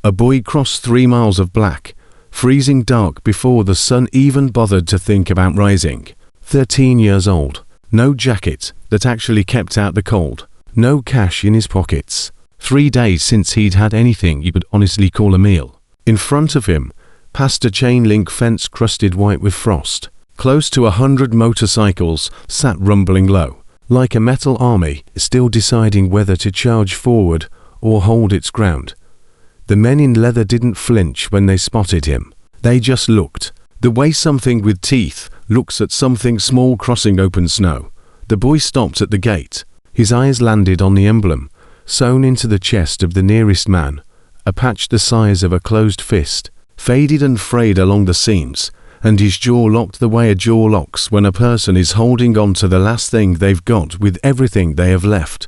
A boy crossed 3 miles of black, freezing dark before the sun even bothered to think about rising. 13 years old. No jacket that actually kept out the cold. No cash in his pockets. 3 days since he'd had anything you could honestly call a meal. In front of him, past a chain-link fence crusted white with frost, close to 100 motorcycles sat rumbling low, like a metal army still deciding whether to charge forward or hold its ground. The men in leather didn't flinch when they spotted him. They just looked, the way something with teeth looks at something small crossing open snow. The boy stopped at the gate. His eyes landed on the emblem, sewn into the chest of the nearest man, a patch the size of a closed fist, faded and frayed along the seams, and his jaw locked the way a jaw locks when a person is holding on to the last thing they've got with everything they have left.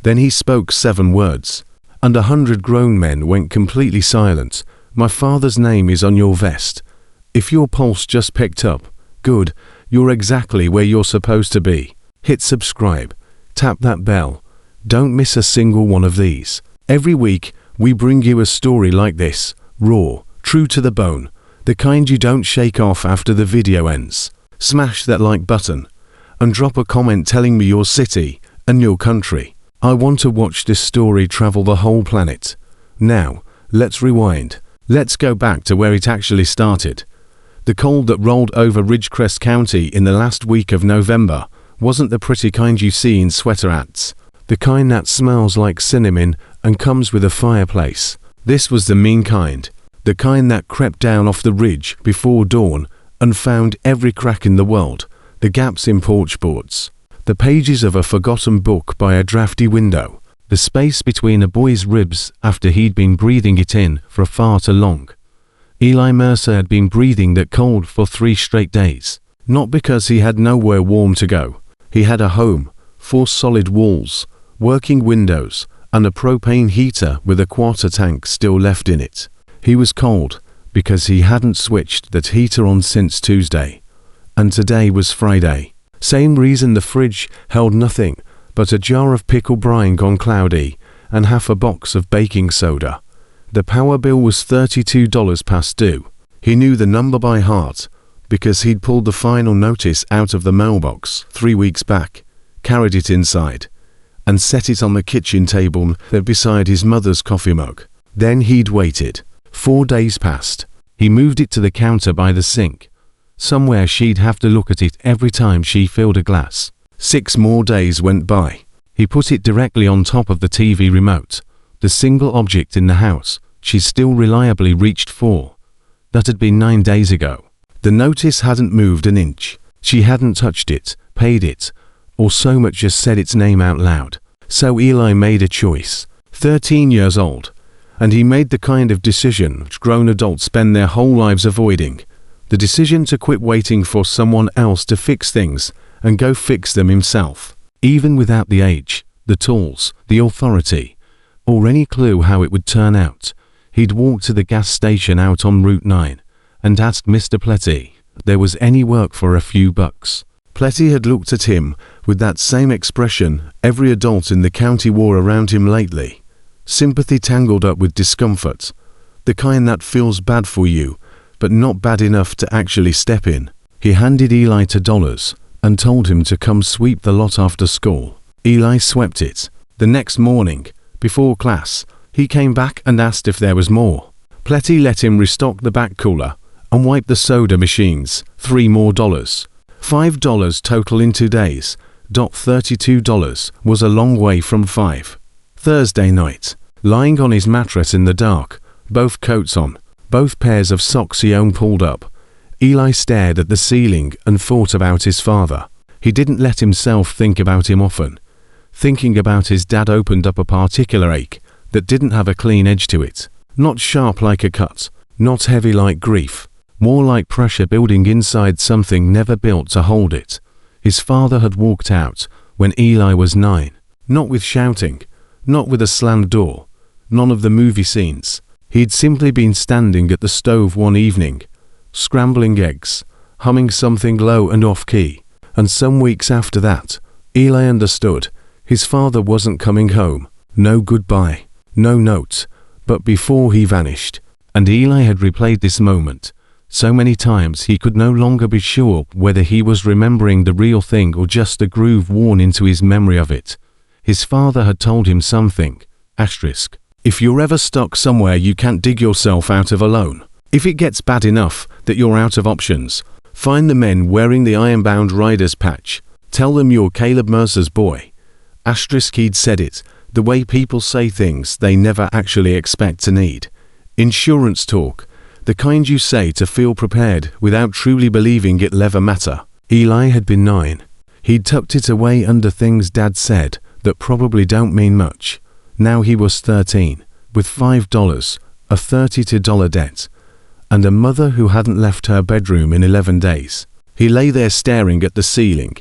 Then he spoke 7 words, and 100 grown men went completely silent. My father's name is on your vest. If your pulse just picked up, good, you're exactly where you're supposed to be. Hit subscribe, tap that bell. Don't miss a single one of these. Every week, we bring you a story like this, raw, true to the bone, the kind you don't shake off after the video ends. Smash that like button, and drop a comment telling me your city and your country. I want to watch this story travel the whole planet. Now, let's rewind. Let's go back to where it actually started. The cold that rolled over Ridgecrest County in the last week of November wasn't the pretty kind you see in sweater hats, the kind that smells like cinnamon and comes with a fireplace. This was the mean kind, the kind that crept down off the ridge before dawn and found every crack in the world, the gaps in porch boards, the pages of a forgotten book by a drafty window, the space between a boy's ribs after he'd been breathing it in for far too long. Eli Mercer had been breathing that cold for 3 straight days, not because he had nowhere warm to go. He had a home, 4 solid walls, working windows, and a propane heater with a quarter tank still left in it. He was cold because he hadn't switched that heater on since Tuesday, and today was Friday. Same reason the fridge held nothing but a jar of pickle brine gone cloudy and half a box of baking soda. The power bill was $32 past due. He knew the number by heart because he'd pulled the final notice out of the mailbox 3 weeks back, carried it inside, and set it on the kitchen table there beside his mother's coffee mug. Then he'd waited. 4 days passed. He moved it to the counter by the sink. Somewhere she'd have to look at it every time she filled a glass. 6 more days went by. He put it directly on top of the TV remote, the single object in the house she still reliably reached for. That had been 9 days ago. The notice hadn't moved an inch. She hadn't touched it, paid it, or so much as said its name out loud. So Eli made a choice. 13 years old, and he made the kind of decision which grown adults spend their whole lives avoiding. The decision to quit waiting for someone else to fix things and go fix them himself, even without the age, the tools, the authority, or any clue how it would turn out. He'd walked to the gas station out on Route 9 and asked Mr. Pletty if there was any work for a few bucks. Pletty had looked at him with that same expression every adult in the county wore around him lately. Sympathy tangled up with discomfort, the kind that feels bad for you, but not bad enough to actually step in. He handed Eli $2 and told him to come sweep the lot after school. Eli swept it. The next morning, before class, he came back and asked if there was more. Pletty let him restock the back cooler and wipe the soda machines. $3 more. $5 total in 2 days. $32 was a long way from 5. Thursday night, lying on his mattress in the dark, both coats on, both pairs of socks he owned pulled up, Eli stared at the ceiling and thought about his father. He didn't let himself think about him often. Thinking about his dad opened up a particular ache that didn't have a clean edge to it. Not sharp like a cut, not heavy like grief, more like pressure building inside something never built to hold it. His father had walked out when Eli was 9, not with shouting, not with a slammed door, none of the movie scenes. He'd simply been standing at the stove one evening, scrambling eggs, humming something low and off-key, and some weeks after that, Eli understood his father wasn't coming home. No goodbye, no note, But before he vanished, and Eli had replayed this moment so many times he could no longer be sure whether he was remembering the real thing or just a groove worn into his memory of it. His father had told him something. Asterisk. If you're ever stuck somewhere you can't dig yourself out of alone, if it gets bad enough that you're out of options, find the men wearing the Ironbound Riders patch. Tell them you're Caleb Mercer's boy. Asterisk. He'd said it the way people say things they never actually expect to need. Insurance talk. The kind you say to feel prepared without truly believing it'll ever matter. Eli had been 9. He'd tucked it away under things Dad said that probably don't mean much. Now he was 13, with $5, a $32 debt, and a mother who hadn't left her bedroom in 11 days. He lay there staring at the ceiling,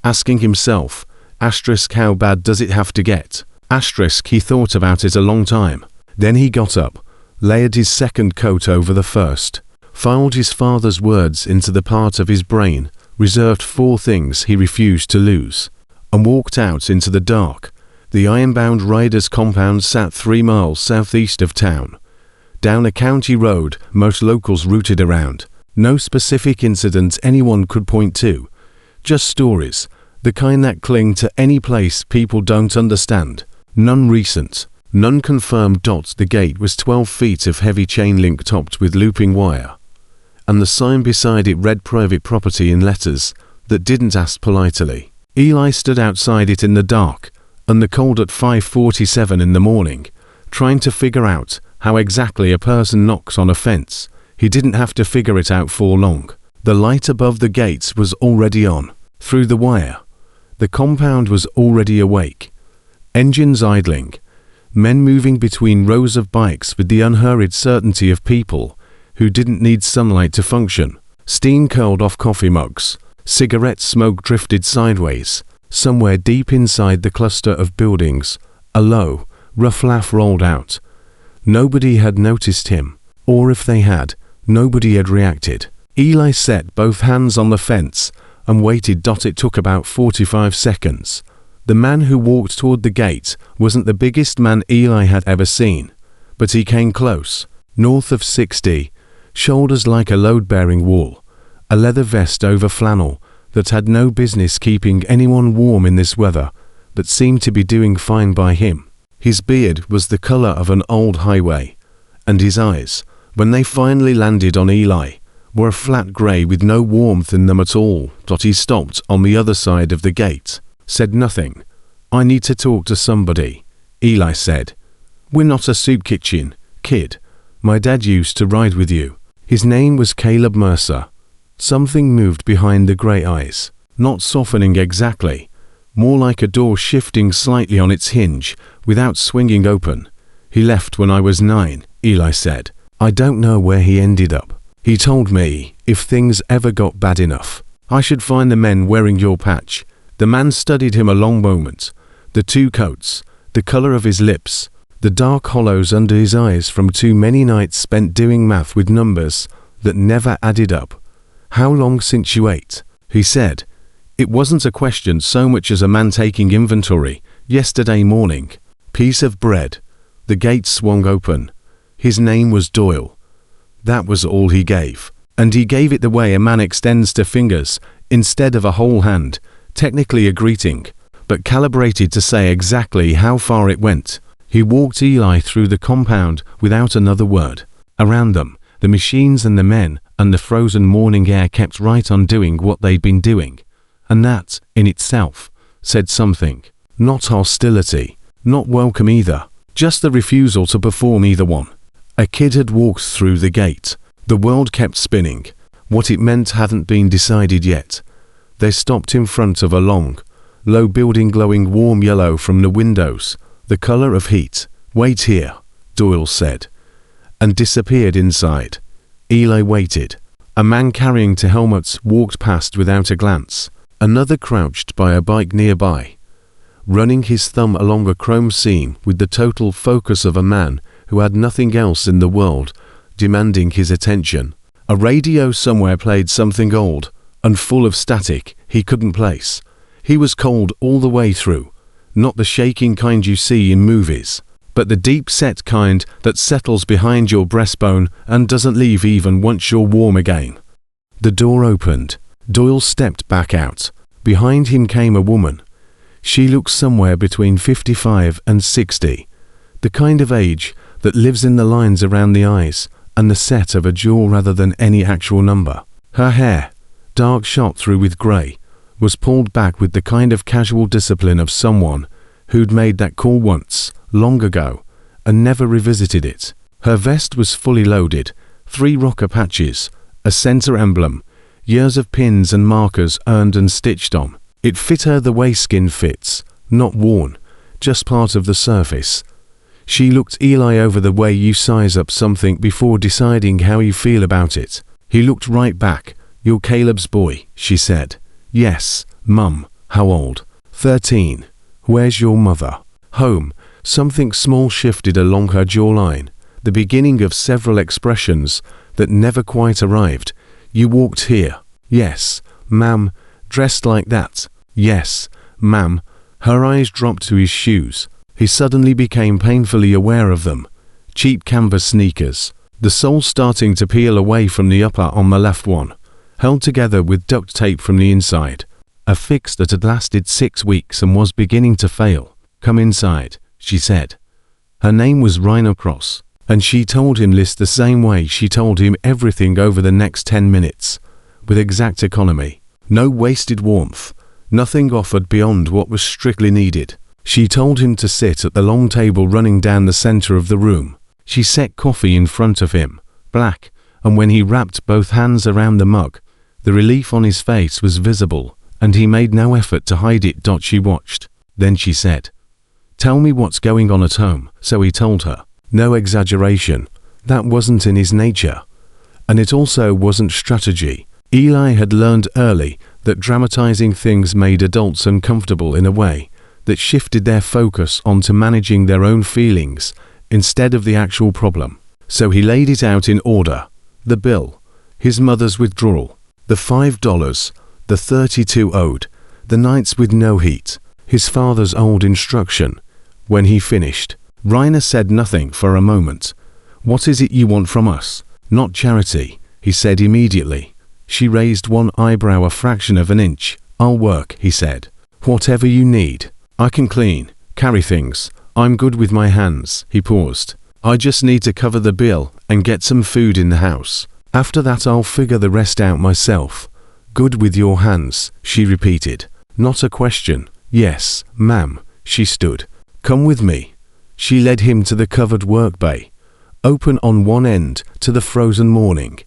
asking himself, asterisk, how bad does it have to get? Asterisk. He thought about it a long time. Then he got up, layered his second coat over the first, filed his father's words into the part of his brain reserved for things he refused to lose, and walked out into the dark. The Ironbound Riders compound sat 3 miles southeast of town, down a county road most locals rooted around. No specific incident anyone could point to, just stories, the kind that cling to any place people don't understand. None recent, none confirmed. The gate was 12 feet of heavy chain link topped with looping wire, and the sign beside it read private property in letters that didn't ask politely. Eli stood outside it in the dark and the cold at 5:47 in the morning, trying to figure out how exactly a person knocks on a fence. He didn't have to figure it out for long. The light above the gates was already on. Through the wire, the compound was already awake. Engines idling, men moving between rows of bikes with the unhurried certainty of people who didn't need sunlight to function. Steam curled off coffee mugs. Cigarette smoke drifted sideways. Somewhere deep inside the cluster of buildings, a low, rough laugh rolled out. Nobody had noticed him, or if they had, nobody had reacted. Eli set both hands on the fence and waited. It took about 45 seconds. The man who walked toward the gate wasn't the biggest man Eli had ever seen, but he came close, north of 60, shoulders like a load-bearing wall, a leather vest over flannel that had no business keeping anyone warm in this weather, but seemed to be doing fine by him. His beard was the color of an old highway, and his eyes, when they finally landed on Eli, were a flat gray with no warmth in them at all. He stopped on the other side of the gate, said nothing. I need to talk to somebody, Eli said. We're not a soup kitchen, kid. My dad used to ride with you. His name was Caleb Mercer. Something moved behind the grey eyes, not softening exactly, more like a door shifting slightly on its hinge without swinging open. He left when I was 9, Eli said. I don't know where he ended up. He told me if things ever got bad enough, I should find the men wearing your patch. The man studied him a long moment. The 2 coats, the color of his lips, the dark hollows under his eyes from too many nights spent doing math with numbers that never added up. How long since you ate? He said. It wasn't a question so much as a man taking inventory. Yesterday morning. Piece of bread. The gate swung open. His name was Doyle. That was all he gave. And he gave it the way a man extends to fingers, instead of a whole hand, technically a greeting, but calibrated to say exactly how far it went. He walked Eli through the compound without another word. Around them, the machines and the men and the frozen morning air kept right on doing what they'd been doing. And that, in itself, said something. Not hostility, not welcome either, just the refusal to perform either one. A kid had walked through the gate. The world kept spinning. What it meant hadn't been decided yet. They stopped in front of a long, low building glowing warm yellow from the windows, the color of heat. Wait here, Doyle said, and disappeared inside. Eli waited. A man carrying 2 helmets walked past without a glance. Another crouched by a bike nearby, running his thumb along a chrome seam with the total focus of a man who had nothing else in the world demanding his attention. A radio somewhere played something old and full of static he couldn't place. He was cold all the way through, not the shaking kind you see in movies, but the deep-set kind that settles behind your breastbone and doesn't leave even once you're warm again. The door opened. Doyle stepped back out. Behind him came a woman. She looked somewhere between 55 and 60, the kind of age that lives in the lines around the eyes and the set of a jaw rather than any actual number. Her hair, dark shot through with grey, was pulled back with the kind of casual discipline of someone who'd made that call once, long ago, and never revisited it. Her vest was fully loaded, 3 rocker patches, a center emblem, years of pins and markers earned and stitched on. It fit her the way skin fits, not worn, just part of the surface. She looked Eli over the way you size up something before deciding how you feel about it. He looked right back. "You're Caleb's boy," she said. "Yes, Mum." "How old?" 13. "Where's your mother?" "Home." Something small shifted along her jawline, the beginning of several expressions that never quite arrived. "You walked here." "Yes, ma'am." "Dressed like that?" "Yes, ma'am." Her eyes dropped to his shoes. He suddenly became painfully aware of them. Cheap canvas sneakers, the sole starting to peel away from the upper on the left one, held together with duct tape from the inside. A fix that had lasted 6 weeks and was beginning to fail. "Come inside," she said. Her name was Rhino Cross, and she told him this the same way she told him everything over the next 10 minutes, with exact economy. No wasted warmth, nothing offered beyond what was strictly needed. She told him to sit at the long table running down the center of the room. She set coffee in front of him, black, and when he wrapped both hands around the mug, the relief on his face was visible, and he made no effort to hide it. She watched. Then she said, "Tell me what's going on at home." So he told her. No exaggeration. That wasn't in his nature. And it also wasn't strategy. Eli had learned early that dramatizing things made adults uncomfortable in a way that shifted their focus onto managing their own feelings instead of the actual problem. So he laid it out in order. The bill, his mother's withdrawal, the $5, the 32 owed, the nights with no heat, his father's old instruction. When he finished, Reiner said nothing for a moment. "What is it you want from us?" "Not charity," he said immediately. She raised one eyebrow a fraction of an inch. "I'll work," he said. "Whatever you need. I can clean, carry things. I'm good with my hands." He paused. "I just need to cover the bill and get some food in the house. After that I'll figure the rest out myself." "Good with your hands," she repeated. Not a question. "Yes, ma'am." She stood. "Come with me." She led him to the covered work bay, open on one end to the frozen morning.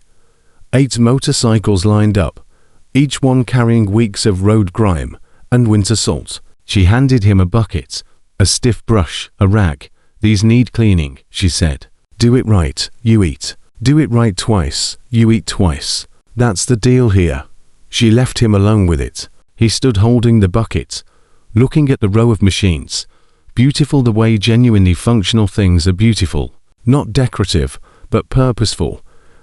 8 motorcycles lined up, each one carrying weeks of road grime and winter salt. She handed him a bucket, a stiff brush, a rag. "These need cleaning," she said. "Do it right, you eat. Do it right twice, you eat twice. That's the deal here." She left him alone with it. He stood holding the bucket, looking at the row of machines. Beautiful the way genuinely functional things are beautiful. Not decorative, but purposeful.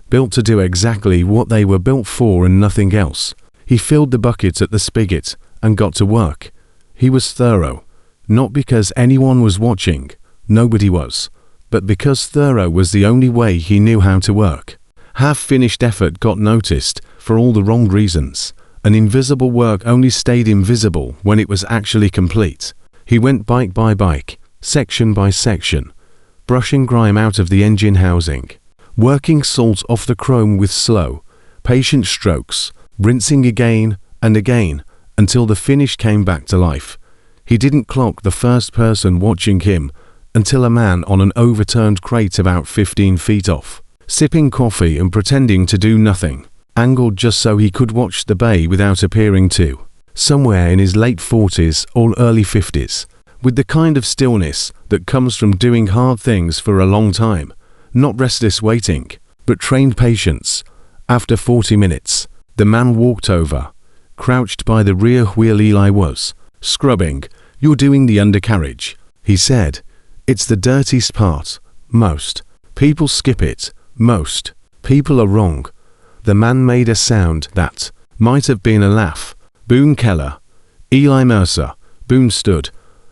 Built to do exactly what they were built for and nothing else. He filled the bucket at the spigot and got to work. He was thorough. Not because anyone was watching. Nobody was. But because thorough was the only way he knew how to work. Half-finished effort got noticed for all the wrong reasons. And invisible work only stayed invisible when it was actually complete. He went bike by bike, section by section, brushing grime out of the engine housing, working salt off the chrome with slow, patient strokes, rinsing again and again until the finish came back to life. He didn't clock the first person watching him until a man on an overturned crate about 15 feet off, sipping coffee and pretending to do nothing, angled just so he could watch the bay without appearing to. Somewhere in his late 40s or early 50s, with the kind of stillness that comes from doing hard things for a long time, not restless waiting, but trained patience. After 40 minutes, the man walked over, crouched by the rear wheel Eli was, scrubbing. "You're doing the undercarriage," he said. "It's the dirtiest part. Most people skip it. Most people are wrong." The man made a sound that might have been a laugh. "Boone Keller." "Eli Mercer." Boone stood.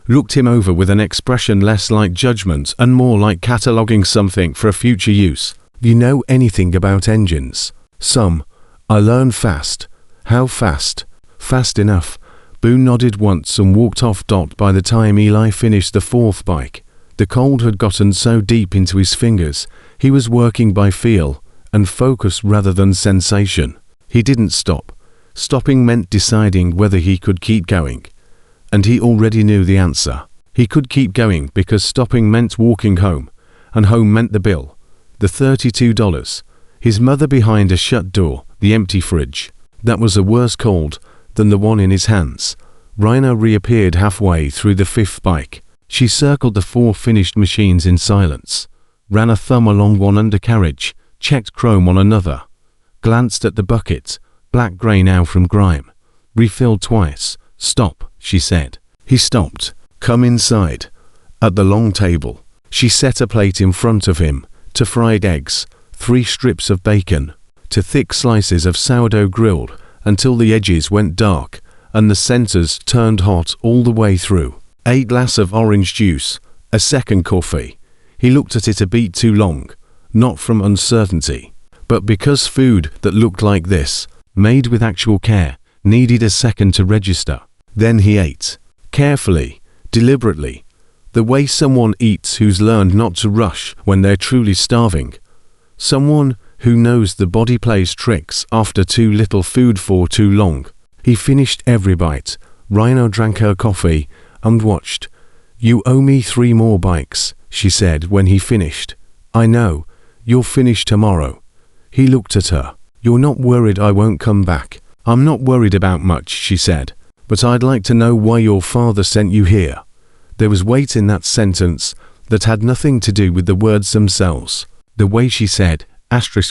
looked him over with an expression less like judgment and more like cataloguing something for future use. You know anything about engines? Some. I learn fast. How fast? Fast enough. Boone nodded once and walked off. By the time Eli finished the fourth bike, the cold had gotten so deep into his fingers, he was working by feel and focus rather than sensation. He didn't stop. Stopping meant deciding whether he could keep going. And he already knew the answer. He could keep going because stopping meant walking home, and home meant the bill. The $32. His mother behind a shut door, the empty fridge. That was a worse cold than the one in his hands. Raina reappeared halfway through the fifth bike. She circled the four finished machines in silence, ran a thumb along one undercarriage, checked chrome on another, glanced at the bucket, black grey now from grime, refilled twice. Stop, she said. He stopped. Come inside. At the long table, she set a plate in front of him, to fried eggs, 3 strips of bacon, to thick slices of sourdough grilled until the edges went dark and the centers turned hot all the way through. 8 glass of orange juice, a second coffee. He looked at it a beat too long, not from uncertainty, but because food that looked like this, made with actual care, needed a second to register. Then he ate, carefully, deliberately, the way someone eats who's learned not to rush when they're truly starving. Someone who knows the body plays tricks after too little food for too long. He finished every bite. Rhino drank her coffee and watched. You owe me 3 more bikes, she said when he finished. I know, you'll finish tomorrow. He looked at her. You're not worried I won't come back? I'm not worried about much, she said, but I'd like to know why your father sent you here. There was weight in that sentence that had nothing to do with the words themselves. The way she said,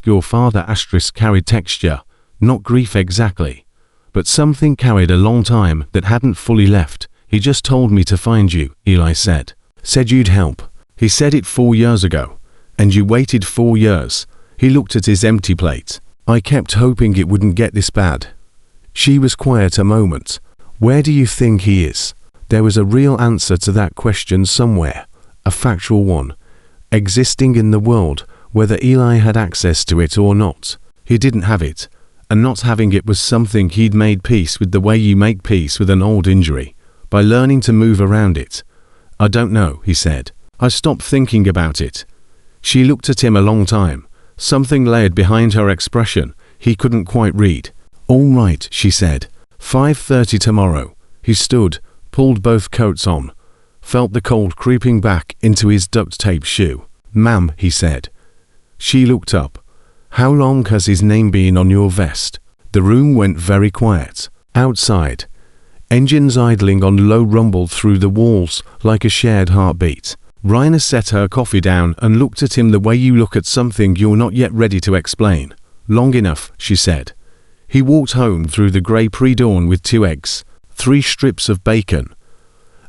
your father carried texture, not grief exactly, but something carried a long time that hadn't fully left. He just told me to find you, Eli said. Said you'd help. He said it 4 years ago. And you waited 4 years. He looked at his empty plate. I kept hoping it wouldn't get this bad. She was quiet a moment. Where do you think he is? There was a real answer to that question somewhere, a factual one, existing in the world, whether Eli had access to it or not. He didn't have it, and not having it was something he'd made peace with, the way you make peace with an old injury, by learning to move around it. I don't know, he said. I stopped thinking about it. She looked at him a long time, something layered behind her expression he couldn't quite read. All right, she said. 5:30 tomorrow. He stood, pulled both coats on, felt the cold creeping back into his duct-tape shoe. Ma'am, he said. She looked up. How long has his name been on your vest? The room went very quiet. Outside, engines idling on low rumbled through the walls like a shared heartbeat. Raina set her coffee down and looked at him the way you look at something you're not yet ready to explain. Long enough, she said. He walked home through the grey pre-dawn with 2 eggs, 3 strips of bacon,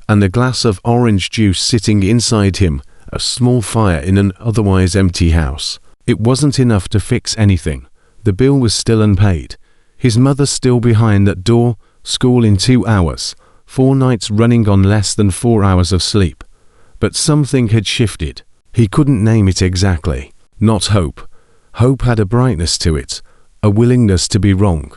and a glass of orange juice sitting inside him, a small fire in an otherwise empty house. It wasn't enough to fix anything. The bill was still unpaid. His mother still behind that door, school in 2 hours, 4 nights running on less than 4 hours of sleep. But something had shifted. He couldn't name it exactly. Not hope. Hope had a brightness to it, a willingness to be wrong,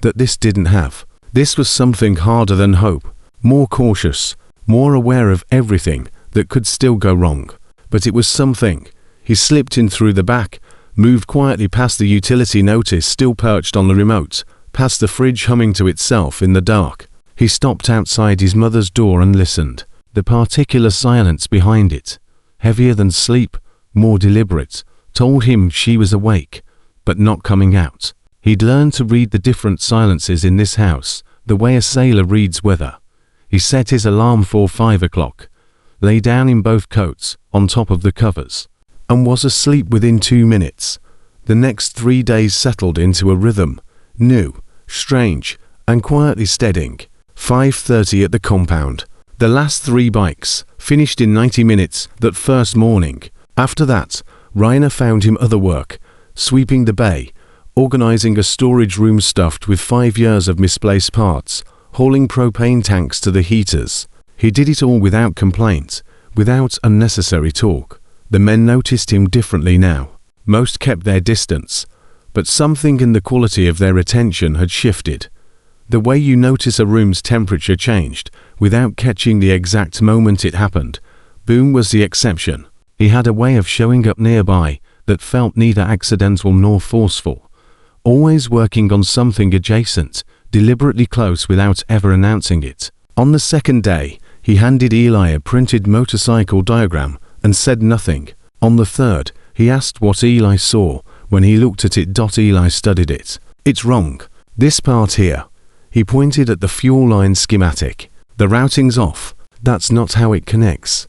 that this didn't have. This was something harder than hope, more cautious, more aware of everything that could still go wrong. But it was something. He slipped in through the back, moved quietly past the utility notice still perched on the remote, past the fridge humming to itself in the dark. He stopped outside his mother's door and listened. The particular silence behind it, heavier than sleep, more deliberate, told him she was awake, but not coming out. He'd learned to read the different silences in this house, the way a sailor reads weather. He set his alarm for 5 o'clock, lay down in both coats, on top of the covers, and was asleep within 2 minutes. The next 3 days settled into a rhythm, new, strange, and quietly steadying. 5:30 at the compound. The last 3 bikes, finished in 90 minutes that first morning. After that, Raina found him other work, sweeping the bay, organizing a storage room stuffed with 5 years of misplaced parts, hauling propane tanks to the heaters. He did it all without complaint, without unnecessary talk. The men noticed him differently now. Most kept their distance, but something in the quality of their attention had shifted. The way you notice a room's temperature changed without catching the exact moment it happened. Boone was the exception. He had a way of showing up nearby that felt neither accidental nor forceful, always working on something adjacent, deliberately close without ever announcing it. On the second day, he handed Eli a printed motorcycle diagram and said nothing. On the third, he asked what Eli saw. When he looked at it, Eli studied it. "It's wrong. This part here." He pointed at the fuel line schematic. "The routing's off. That's not how it connects."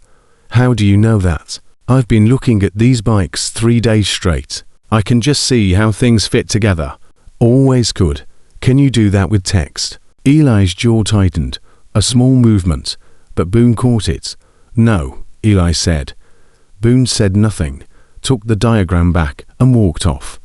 "How do you know that?" "I've been looking at these bikes 3 days straight. I can just see how things fit together. Always could. Can you do that with text?" Eli's jaw tightened. A small movement, but Boone caught it. "No," Eli said. Boone said nothing, took the diagram back, and walked off.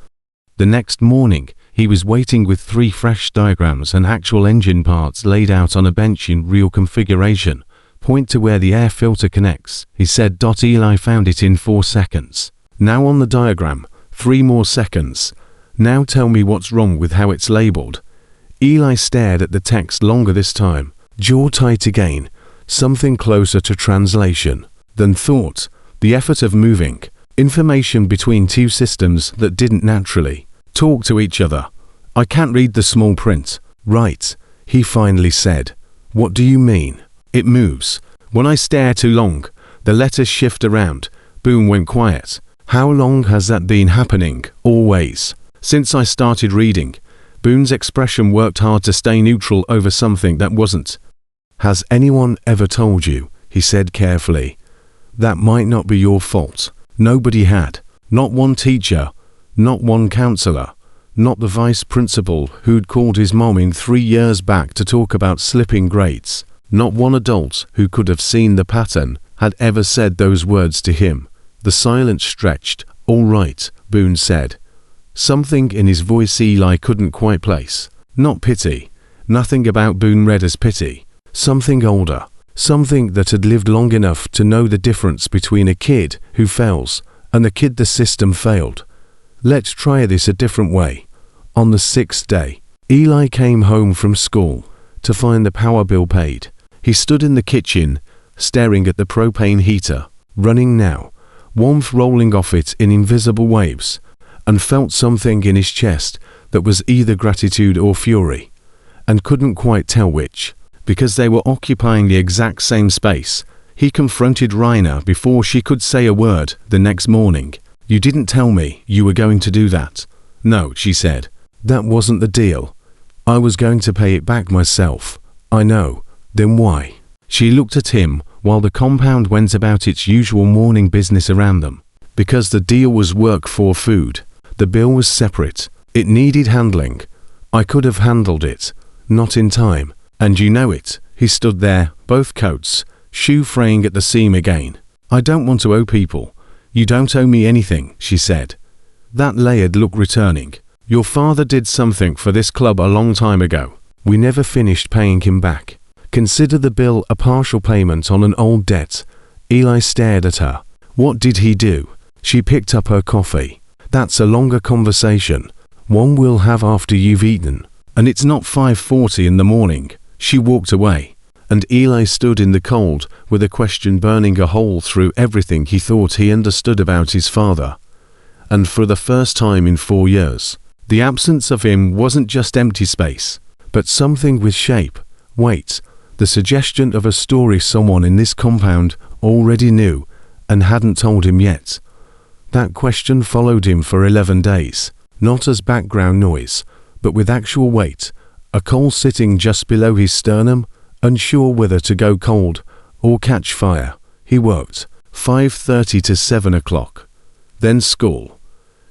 The next morning, he was waiting with 3 fresh diagrams and actual engine parts laid out on a bench in real configuration. "Point to where the air filter connects," he said. Eli found it in 4 seconds. "Now on the diagram, 3 more seconds. Now tell me what's wrong with how it's labeled." Eli stared at the text longer this time, jaw tight again, something closer to translation than thought, the effort of moving information between 2 systems that didn't naturally talk to each other. "I can't read the small print." "Right," he finally said. "What do you mean?" "It moves. When I stare too long, the letters shift around." Boone went quiet. "How long has that been happening?" "Always. Since I started reading." Boone's expression worked hard to stay neutral over something that wasn't. "Has anyone ever told you?" he said carefully. "That might not be your fault." Nobody had. Not one teacher, not one counselor, not the vice principal who'd called his mom in 3 years back to talk about slipping grades. Not one adult who could have seen the pattern had ever said those words to him. The silence stretched. "All right," Boone said. Something in his voice Eli couldn't quite place. Not pity. Nothing about Boone read as pity. Something older. Something that had lived long enough to know the difference between a kid who fails and the kid the system failed. "Let's try this a different way." On the 6th day, Eli came home from school to find the power bill paid. He stood in the kitchen, staring at the propane heater, running now, warmth rolling off it in invisible waves, and felt something in his chest that was either gratitude or fury, and couldn't quite tell which. Because they were occupying the exact same space, he confronted Raina before she could say a word the next morning. "You didn't tell me you were going to do that." "No," she said. "That wasn't the deal. I was going to pay it back myself." "I know. Then why?" She looked at him while the compound went about its usual morning business around them. "Because the deal was work for food. The bill was separate. It needed handling. I could have handled it. Not in time. And you know it." He stood there, both coats, shoe fraying at the seam again. "I don't want to owe people." "You don't owe me anything," she said. That layered look returning. "Your father did something for this club a long time ago. We never finished paying him back. Consider the bill a partial payment on an old debt." Eli stared at her. "What did he do?" She picked up her coffee. "That's a longer conversation. One we'll have after you've eaten. And it's not 5:40 in the morning." She walked away, and Eli stood in the cold with a question burning a hole through everything he thought he understood about his father. And for the first time in 4 years, the absence of him wasn't just empty space, but something with shape, weight, the suggestion of a story someone in this compound already knew and hadn't told him yet. That question followed him for 11 days, not as background noise, but with actual weight. A coal sitting just below his sternum, unsure whether to go cold or catch fire. He worked 5:30 to 7 o'clock. Then school.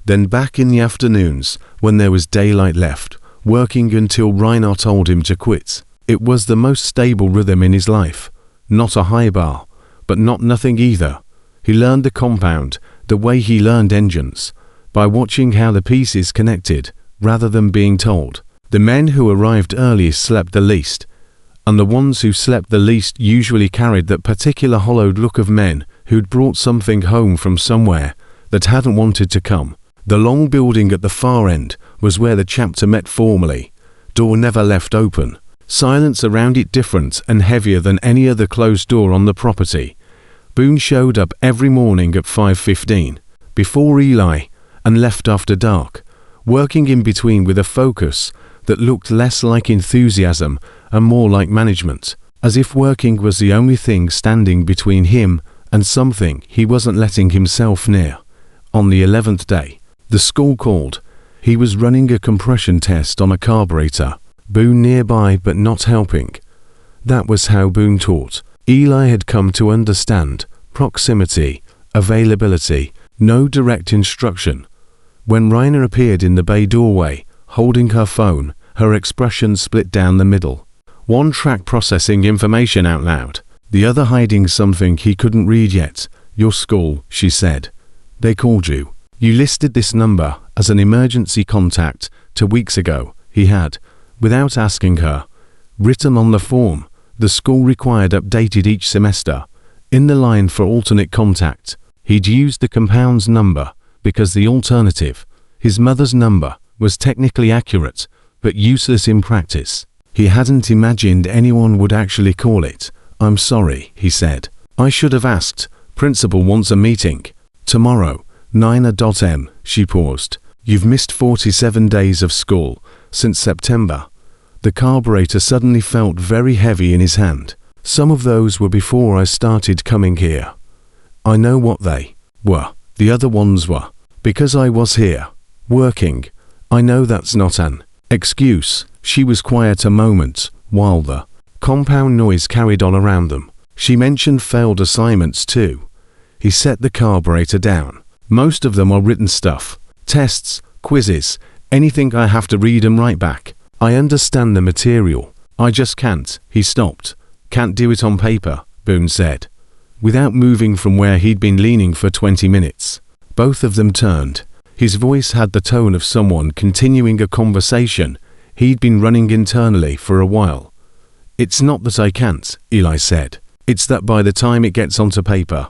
Then back in the afternoons when there was daylight left, working until Raina told him to quit. It was the most stable rhythm in his life. Not a high bar, but not nothing either. He learned the compound the way he learned engines, by watching how the pieces connected rather than being told. The men who arrived earliest slept the least, and the ones who slept the least usually carried that particular hollowed look of men who'd brought something home from somewhere that hadn't wanted to come. The long building at the far end was where the chapter met formally, door never left open, silence around it different and heavier than any other closed door on the property. Boone showed up every morning at 5:15, before Eli, and left after dark, working in between with a focus that looked less like enthusiasm and more like management, as if working was the only thing standing between him and something he wasn't letting himself near. On the 11th day, the school called. He was running a compression test on a carburetor, Boone nearby but not helping. That was how Boone taught. Eli had come to understand proximity, availability, no direct instruction. When Raina appeared in the bay doorway, holding her phone, her expression split down the middle. One track processing information out loud, the other hiding something he couldn't read yet. Your school, she said. They called you. You listed this number as an emergency contact 2 weeks ago. He had, without asking her, written on the form the school required updated each semester. In the line for alternate contact, he'd used the compound's number because the alternative, his mother's number, was technically accurate but useless in practice. He hadn't imagined anyone would actually call it. I'm sorry, he said. I should have asked. Principal wants a meeting. Tomorrow, 9 She paused. You've missed 47 days of school since September. The carburetor suddenly felt very heavy in his hand. Some of those were before I started coming here. I know what they were. The other ones were. Because I was here, working. I know that's not an excuse. She was quiet a moment, while the compound noise carried on around them. She mentioned failed assignments too. He set the carburetor down. Most of them are written stuff. Tests, quizzes, anything I have to read and write back. I understand the material. I just can't. He stopped. Can't do it on paper, Boone said, without moving from where he'd been leaning for 20 minutes. Both of them turned. His voice had the tone of someone continuing a conversation he'd been running internally for a while. It's not that I can't, Eli said. It's that by the time it gets onto paper,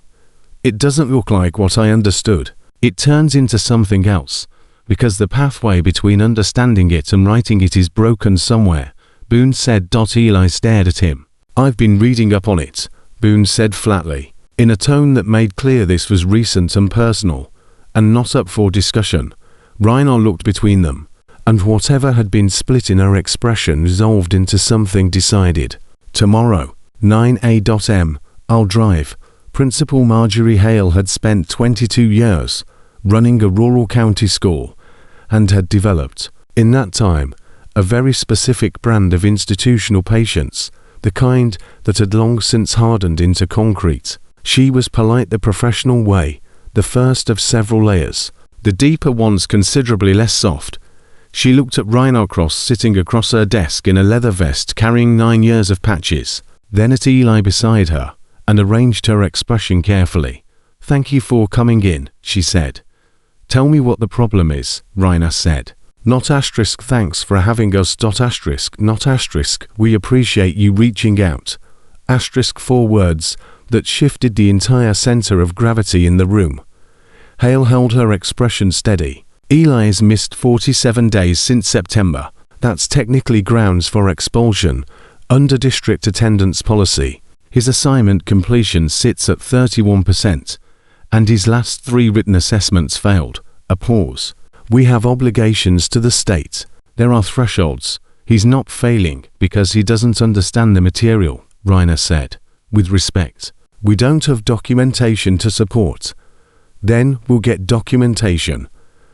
it doesn't look like what I understood. It turns into something else, because the pathway between understanding it and writing it is broken somewhere, Boone said. Eli stared at him. I've been reading up on it, Boone said flatly, in a tone that made clear this was recent and personal, and not up for discussion. Raina looked between them, and whatever had been split in her expression resolved into something decided. Tomorrow, 9 a.m, I'll drive. Principal Marjorie Hale had spent 22 years running a rural county school, and had developed, in that time, a very specific brand of institutional patience, the kind that had long since hardened into concrete. She was polite the professional way, the first of several layers, the deeper ones considerably less soft. She looked at Rhino Cross sitting across her desk in a leather vest carrying 9 years of patches, then at Eli beside her, and arranged her expression carefully. Thank you for coming in, she said. Tell me what the problem is, Raina said. Not asterisk thanks for having us. Asterisk not asterisk we appreciate you reaching out. Asterisk 4 words that shifted the entire center of gravity in the room. Hale held her expression steady. Eli has missed 47 days since September. That's technically grounds for expulsion under district attendance policy. His assignment completion sits at 31%, and his last 3 written assessments failed. A pause. We have obligations to the state. There are thresholds. He's not failing because he doesn't understand the material, Raina said, with respect. We don't have documentation to support. Then we'll get documentation.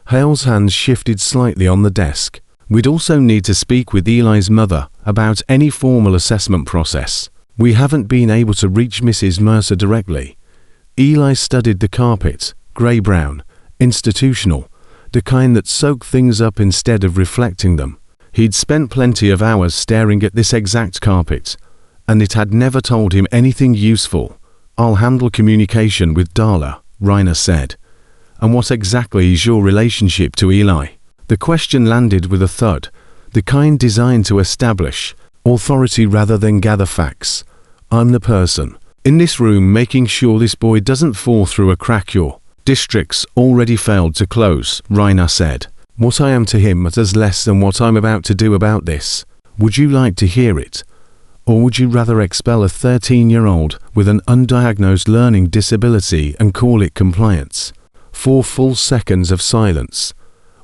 Hale's hands shifted slightly on the desk. We'd also need to speak with Eli's mother about any formal assessment process. We haven't been able to reach Mrs. Mercer directly. Eli studied the carpet, grey-brown, institutional, the kind that soaked things up instead of reflecting them. He'd spent plenty of hours staring at this exact carpet, and it had never told him anything useful. I'll handle communication with Darla, Raina said. And what exactly is your relationship to Eli? The question landed with a thud, the kind designed to establish, Authority rather than gather facts. I'm the person in this room making sure this boy doesn't fall through a crack. Your district's already failed to close, Rainer said. What I am to him matters less than what I'm about to do about this. Would you like to hear it? Or would you rather expel a 13-year-old with an undiagnosed learning disability and call it compliance? 4 full seconds of silence.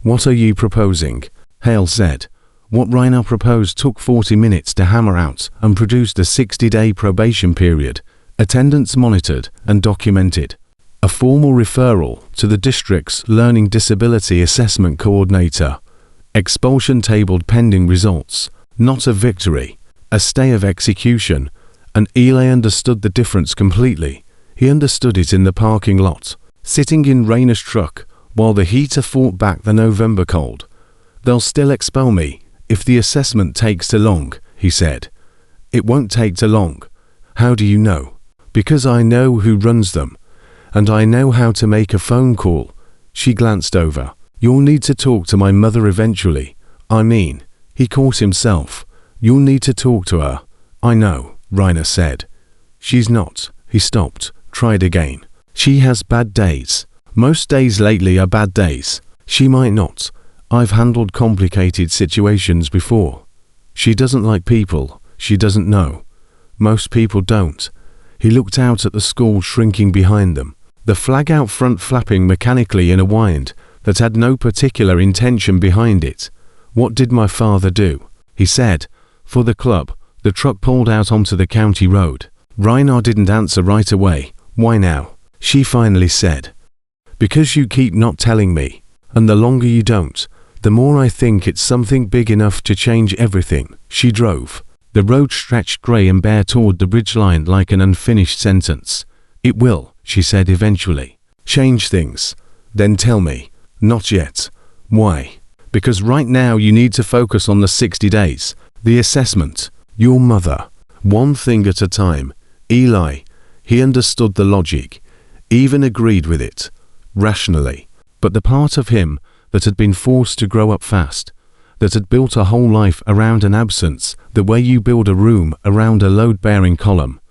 What are you proposing? Hale said. What Rainer proposed took 40 minutes to hammer out and produced a 60-day probation period, attendance monitored and documented. A formal referral to the district's Learning Disability Assessment Coordinator. Expulsion tabled pending results. Not a victory. A stay of execution. And Eli understood the difference completely. He understood it in the parking lot, sitting in Rainer's truck, while the heater fought back the November cold. They'll still expel me if the assessment takes too long, he said. It won't take too long. How do you know? Because I know who runs them. And I know how to make a phone call. She glanced over. You'll need to talk to my mother eventually. I mean, he caught himself. You'll need to talk to her. I know, Rainer said. She's not. He stopped, tried again. She has bad days. Most days lately are bad days. She might not. I've handled complicated situations before. She doesn't like people. She doesn't know. Most people don't. He looked out at the school shrinking behind them, the flag out front flapping mechanically in a wind that had no particular intention behind it. What did my father do? He said. For the club. The truck pulled out onto the county road. Rainer didn't answer right away. Why now? She finally said. Because you keep not telling me, and the longer you don't, the more I think it's something big enough to change everything. She drove. The road stretched grey and bare toward the ridgeline like an unfinished sentence. It will, she said eventually. Change things. Then tell me. Not yet. Why? Because right now you need to focus on the 60 days. The assessment. Your mother. One thing at a time. Eli. He understood the logic. Even agreed with it. Rationally. But the part of him that had been forced to grow up fast, that had built a whole life around an absence, the way you build a room around a load-bearing column,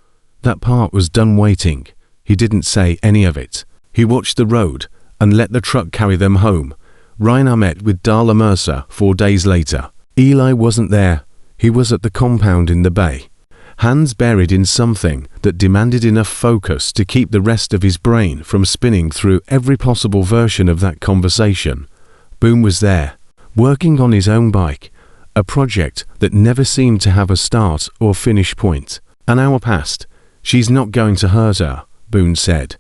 that part was done waiting. He didn't say any of it. He watched the road and let the truck carry them home. Rainer met with Darla Mercer 4 days later. Eli wasn't there. He was at the compound in the bay, hands buried in something that demanded enough focus to keep the rest of his brain from spinning through every possible version of that conversation. Boone was there, working on his own bike, a project that never seemed to have a start or finish point. An hour passed. She's not going to hurt her, Boone said.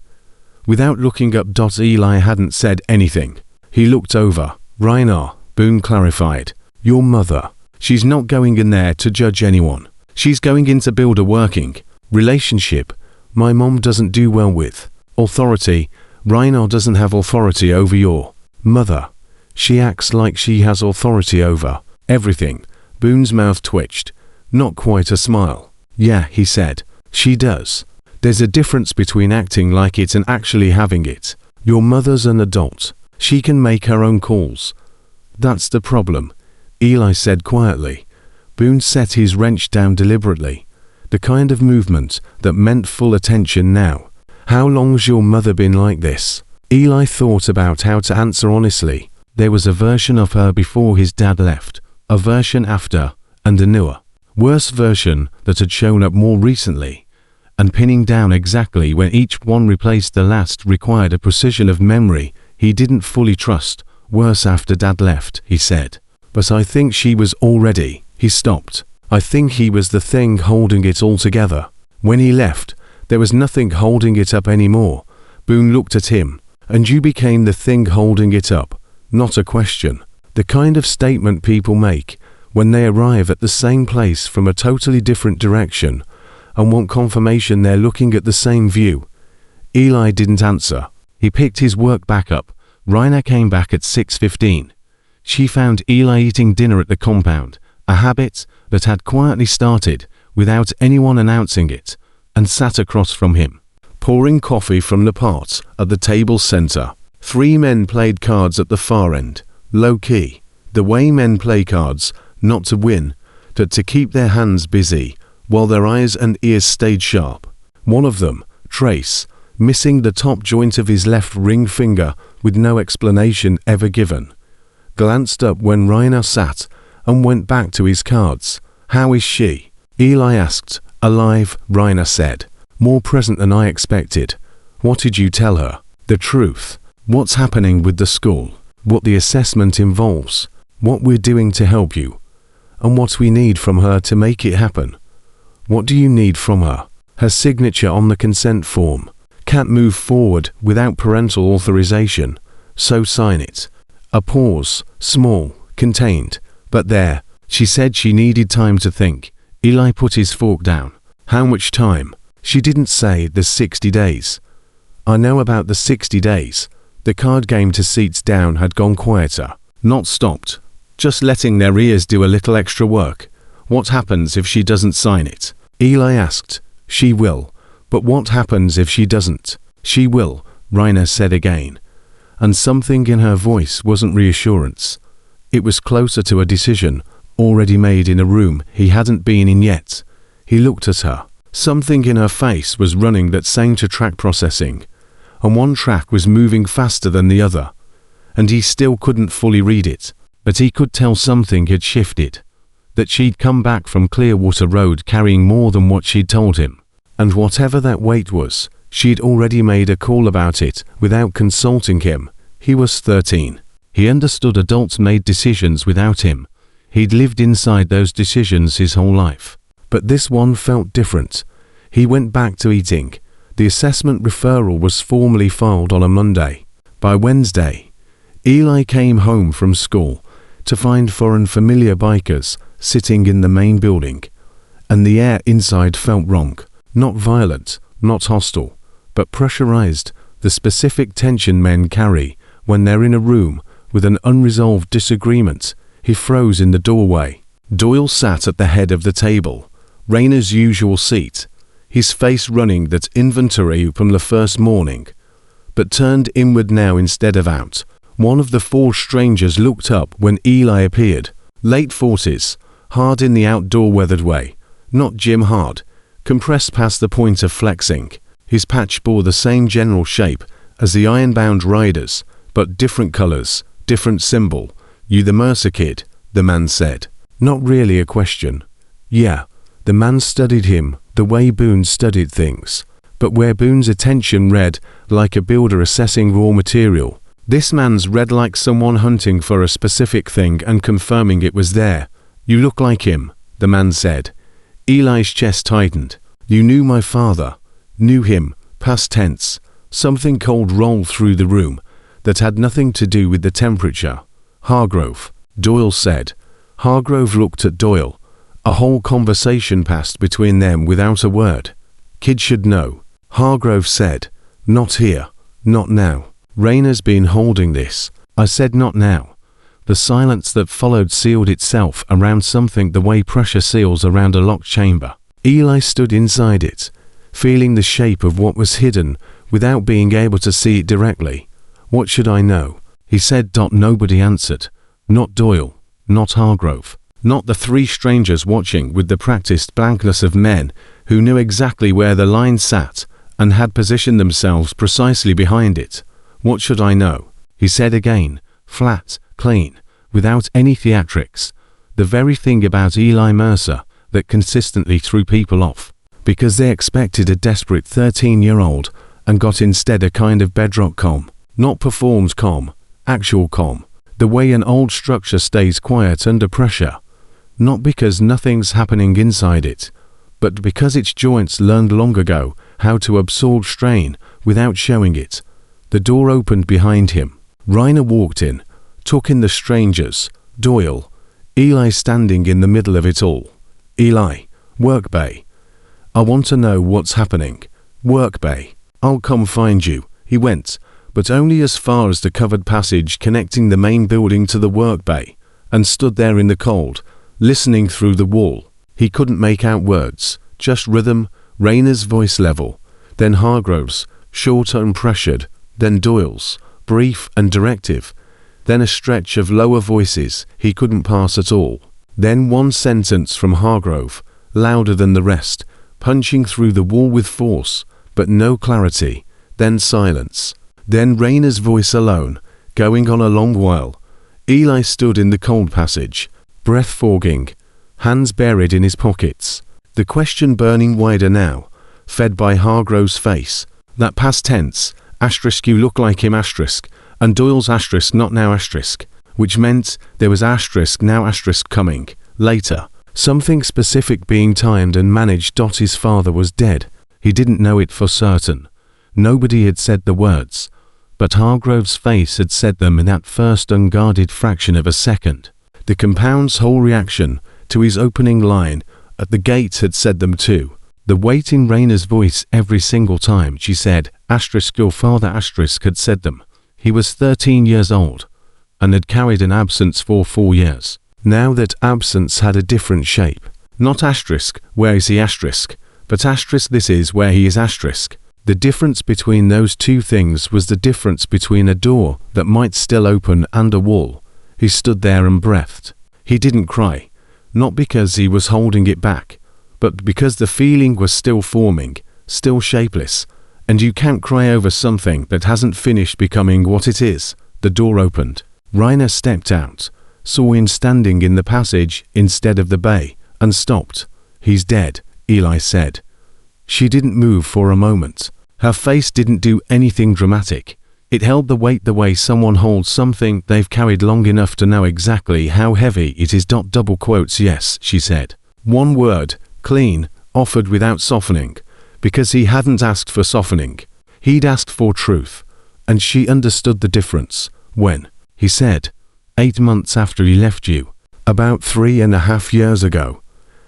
Without looking up, Eli hadn't said anything. He looked over. Rainer, Boone clarified. Your mother. She's not going in there to judge anyone. She's going in to build a working relationship. My mom doesn't do well with authority. Rainer doesn't have authority over your mother. She acts like she has authority over everything. Boone's mouth twitched. Not quite a smile. Yeah, he said. She does. There's a difference between acting like it and actually having it. Your mother's an adult. She can make her own calls. That's the problem, Eli said quietly. Boone set his wrench down deliberately. The kind of movement that meant full attention now. How long's your mother been like this? Eli thought about how to answer honestly. There was a version of her before his dad left, a version after, and a newer, worse version that had shown up more recently. And pinning down exactly when each one replaced the last required a precision of memory he didn't fully trust. Worse after Dad left, he said. But I think she was already. He stopped. I think he was the thing holding it all together. When he left, there was nothing holding it up anymore. Boone looked at him. And you became the thing holding it up. Not a question. The kind of statement people make when they arrive at the same place from a totally different direction and want confirmation they're looking at the same view. Eli didn't answer. He picked his work back up. Rainer came back at 6:15. She found Eli eating dinner at the compound, a habit that had quietly started without anyone announcing it, and sat across from him, pouring coffee from the pot at the table center. 3 men played cards at the far end, low-key, the way men play cards, not to win, to keep their hands busy while their eyes and ears stayed sharp. One of them, Trace, missing the top joint of his left ring finger with no explanation ever given, glanced up when Reiner sat and went back to his cards. "How is she?" Eli asked. "Alive," Reiner said. "More present than I expected." "What did you tell her?" "The truth. What's happening with the school, what the assessment involves, what we're doing to help you, and what we need from her to make it happen." "What do you need from her?" "Her signature on the consent form. Can't move forward without parental authorization, so sign it." A pause, small, contained, but there. She said she needed time to think. Eli put his fork down. "How much time?" "She didn't say. There's 60 days. "I know about the 60 days. The card game to seats down had gone quieter, not stopped, just letting their ears do a little extra work. "What happens if she doesn't sign it?" Eli asked. "She will. But what happens if she doesn't?" "She will," Reiner said again. And something in her voice wasn't reassurance. It was closer to a decision, already made in a room he hadn't been in yet. He looked at her. Something in her face was running that sang to track processing, and one track was moving faster than the other, and he still couldn't fully read it, but he could tell something had shifted, that she'd come back from Clearwater Road carrying more than what she'd told him, and whatever that weight was, she'd already made a call about it without consulting him. He was 13. He understood adults made decisions without him. He'd lived inside those decisions his whole life. But this one felt different. He went back to eating. The assessment referral was formally filed on a Monday. By Wednesday, Eli came home from school to find foreign familiar bikers sitting in the main building, and the air inside felt wrong. Not violent, not hostile, but pressurized, the specific tension men carry when they're in a room with an unresolved disagreement. He froze in the doorway. Doyle sat at the head of the table, Rainer's usual seat, his face running that inventory from the first morning, but turned inward now instead of out. One of the four strangers looked up when Eli appeared, late 40s, hard in the outdoor weathered way, not gym hard, compressed past the point of flexing. His patch bore the same general shape as the Ironbound Riders, but different colors, different symbol. "You the Mercer kid?" the man said. Not really a question. Yeah, the man studied him the way Boone studied things, but where Boone's attention read like a builder assessing raw material, this man's read like someone hunting for a specific thing and confirming it was there. "You look like him," the man said. Eli's chest tightened. "You knew my father." Knew him, past tense. Something cold rolled through the room that had nothing to do with the temperature. "Hargrove," Doyle said. Hargrove looked at Doyle. A whole conversation passed between them without a word. "Kid should know," Hargrove said. "Not here. Not now. Rainer's been holding this." I said not now. The silence that followed sealed itself around something the way pressure seals around a locked chamber. Eli stood inside it, feeling the shape of what was hidden without being able to see it directly. "What should I know?" he said. Nobody answered. Not Doyle, not Hargrove, not the three strangers watching with the practiced blankness of men who knew exactly where the line sat and had positioned themselves precisely behind it. "What should I know?" he said again, flat, clean, without any theatrics. The very thing about Eli Mercer that consistently threw people off, because they expected a desperate 13-year-old and got instead a kind of bedrock calm. Not performed calm, actual calm. The way an old structure stays quiet under pressure. Not because nothing's happening inside it, but because its joints learned long ago how to absorb strain without showing it. The door opened behind him. Reiner walked in, took in the strangers, Doyle, Eli standing in the middle of it all. "Eli, work bay. I want to know what's happening. Work bay. I'll come find you." He went, but only as far as the covered passage connecting the main building to the work bay, and stood there in the cold, listening through the wall. He couldn't make out words, just rhythm, Rainer's voice level, then Hargrove's, shorter and pressured, then Doyle's, brief and directive, then a stretch of lower voices he couldn't pass at all. Then one sentence from Hargrove, louder than the rest, punching through the wall with force, but no clarity. Then silence. Then Rayner's voice alone, going on a long while. Eli stood in the cold passage, breath fogging, hands buried in his pockets. The question burning wider now, fed by Hargrove's face. That past tense, asterisk you look like him asterisk, and Doyle's asterisk not now asterisk, which meant there was asterisk now asterisk coming, later. Something specific being timed and managed. His father was dead. He didn't know it for certain. Nobody had said the words, but Hargrove's face had said them in that first unguarded fraction of a second. The compound's whole reaction to his opening line at the gate had said them too. The weight in Rayner's voice every single time she said, asterisk your father asterisk had said them. He was 13 years old, and had carried an absence for 4 years. Now that absence had a different shape. Not asterisk, where is he asterisk, but asterisk this is where he is asterisk. The difference between those two things was the difference between a door that might still open and a wall. He stood there and breathed. He didn't cry, not because he was holding it back, but because the feeling was still forming, still shapeless, and you can't cry over something that hasn't finished becoming what it is. The door opened. Rayner stepped out, saw him standing in the passage instead of the bay, and stopped. He's dead, Eli said. She didn't move for a moment. Her face didn't do anything dramatic. It held the weight the way someone holds something they've carried long enough to know exactly how heavy it is. Double quotes yes, she said. One word, clean, offered without softening, because he hadn't asked for softening. He'd asked for truth, and she understood the difference. When, he said, 8 months after he left you, about 3.5 years ago.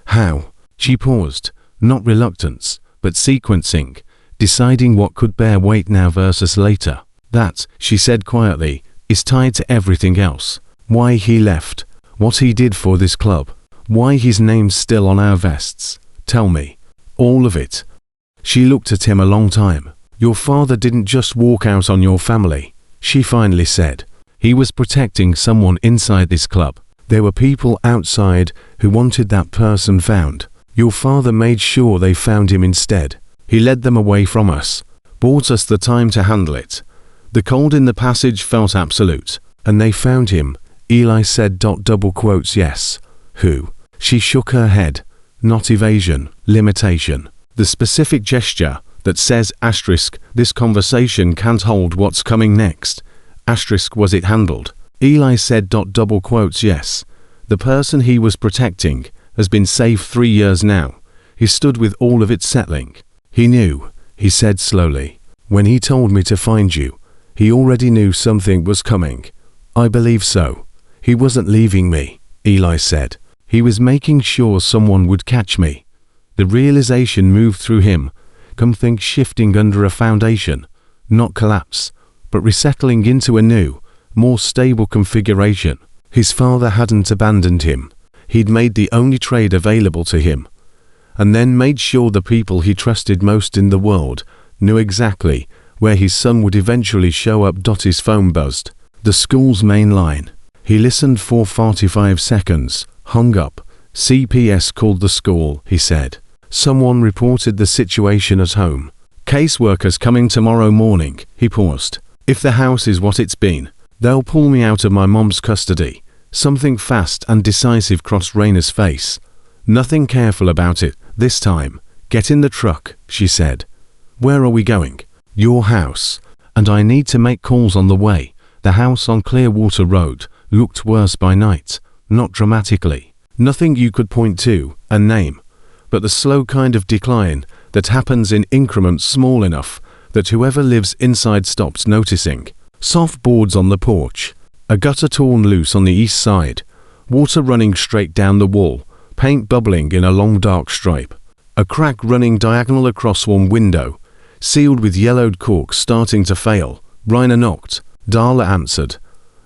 How? She paused, not reluctance, but sequencing, deciding what could bear weight now versus later. That, she said quietly, is tied to everything else. Why he left, what he did for this club, why his name's still on our vests. Tell me. All of it. She looked at him a long time. Your father didn't just walk out on your family, she finally said. He was protecting someone inside this club. There were people outside who wanted that person found. Your father made sure they found him instead. He led them away from us, bought us the time to handle it. The cold in the passage felt absolute, and they found him, Eli said. Double quotes yes. Who? She shook her head. Not evasion, limitation. The specific gesture that says asterisk, this conversation can't hold what's coming next. Asterisk was it handled? Eli said. Double quotes yes. The person he was protecting has been safe 3 years now. He stood with all of it settling. He knew, he said slowly. When he told me to find you, he already knew something was coming. I believe so. He wasn't leaving me, Eli said. He was making sure someone would catch me. The realization moved through him, something shifting under a foundation, not collapse, but resettling into a new, more stable configuration. His father hadn't abandoned him. He'd made the only trade available to him, and then made sure the people he trusted most in the world knew exactly where his son would eventually show up. His phone buzzed. The school's main line. He listened for 45 seconds, hung up. CPS called the school, he said. Someone reported the situation at home. Caseworkers coming tomorrow morning, he paused. If the house is what it's been, they'll pull me out of my mom's custody. Something fast and decisive crossed Rayner's face. Nothing careful about it, this time. Get in the truck, she said. Where are we going? Your house. And I need to make calls on the way. The house on Clearwater Road looked worse by night, not dramatically. Nothing you could point to, a name, but the slow kind of decline that happens in increments small enough that whoever lives inside stops noticing. Soft boards on the porch. A gutter torn loose on the east side, water running straight down the wall, paint bubbling in a long dark stripe. A crack running diagonal across one window, sealed with yellowed cork starting to fail. Rayner knocked. Darla answered,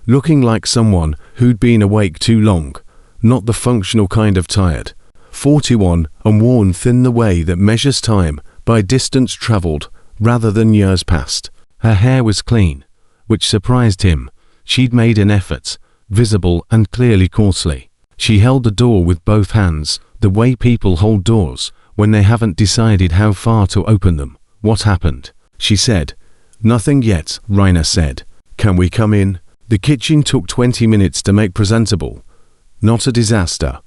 looking like someone who'd been awake too long, not the functional kind of tired. 41 and worn thin, the way that measures time by distance traveled rather than years past. Her hair was clean, which surprised him. She'd made an effort, visible and clearly coarsely. She held the door with both hands, the way people hold doors when they haven't decided how far to open them. What happened? She said. Nothing yet, Rainer said. Can we come in? The kitchen took 20 minutes to make presentable. Not a disaster.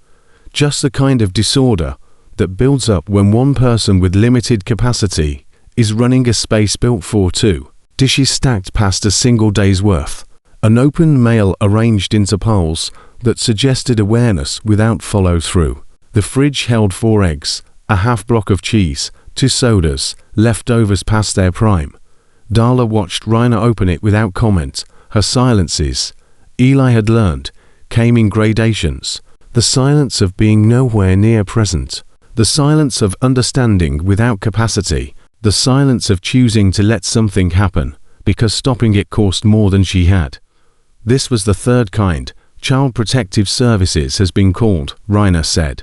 Just the kind of disorder that builds up when one person with limited capacity is running a space built for two. Dishes stacked past a single day's worth. An open mail arranged into piles that suggested awareness without follow-through. The fridge held 4 eggs, a half block of cheese, 2 sodas, leftovers past their prime. Darla watched Rainer open it without comment. Her silences, Eli had learned, came in gradations. The silence of being nowhere near present. The silence of understanding without capacity. The silence of choosing to let something happen, because stopping it cost more than she had. This was the third kind. Child Protective Services has been called, Rainer said.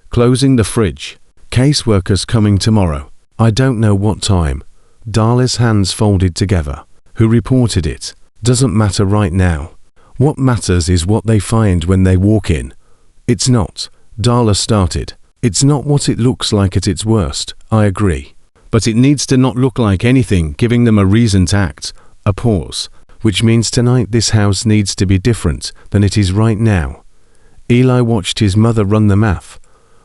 Closing the fridge. Caseworkers coming tomorrow. I don't know what time. Darla's hands folded together. Who reported it? Doesn't matter right now. What matters is what they find when they walk in. It's not, Darla started. It's not what it looks like at its worst, I agree. But it needs to not look like anything giving them a reason to act. A pause. Which means tonight this house needs to be different than it is right now. Eli watched his mother run the math.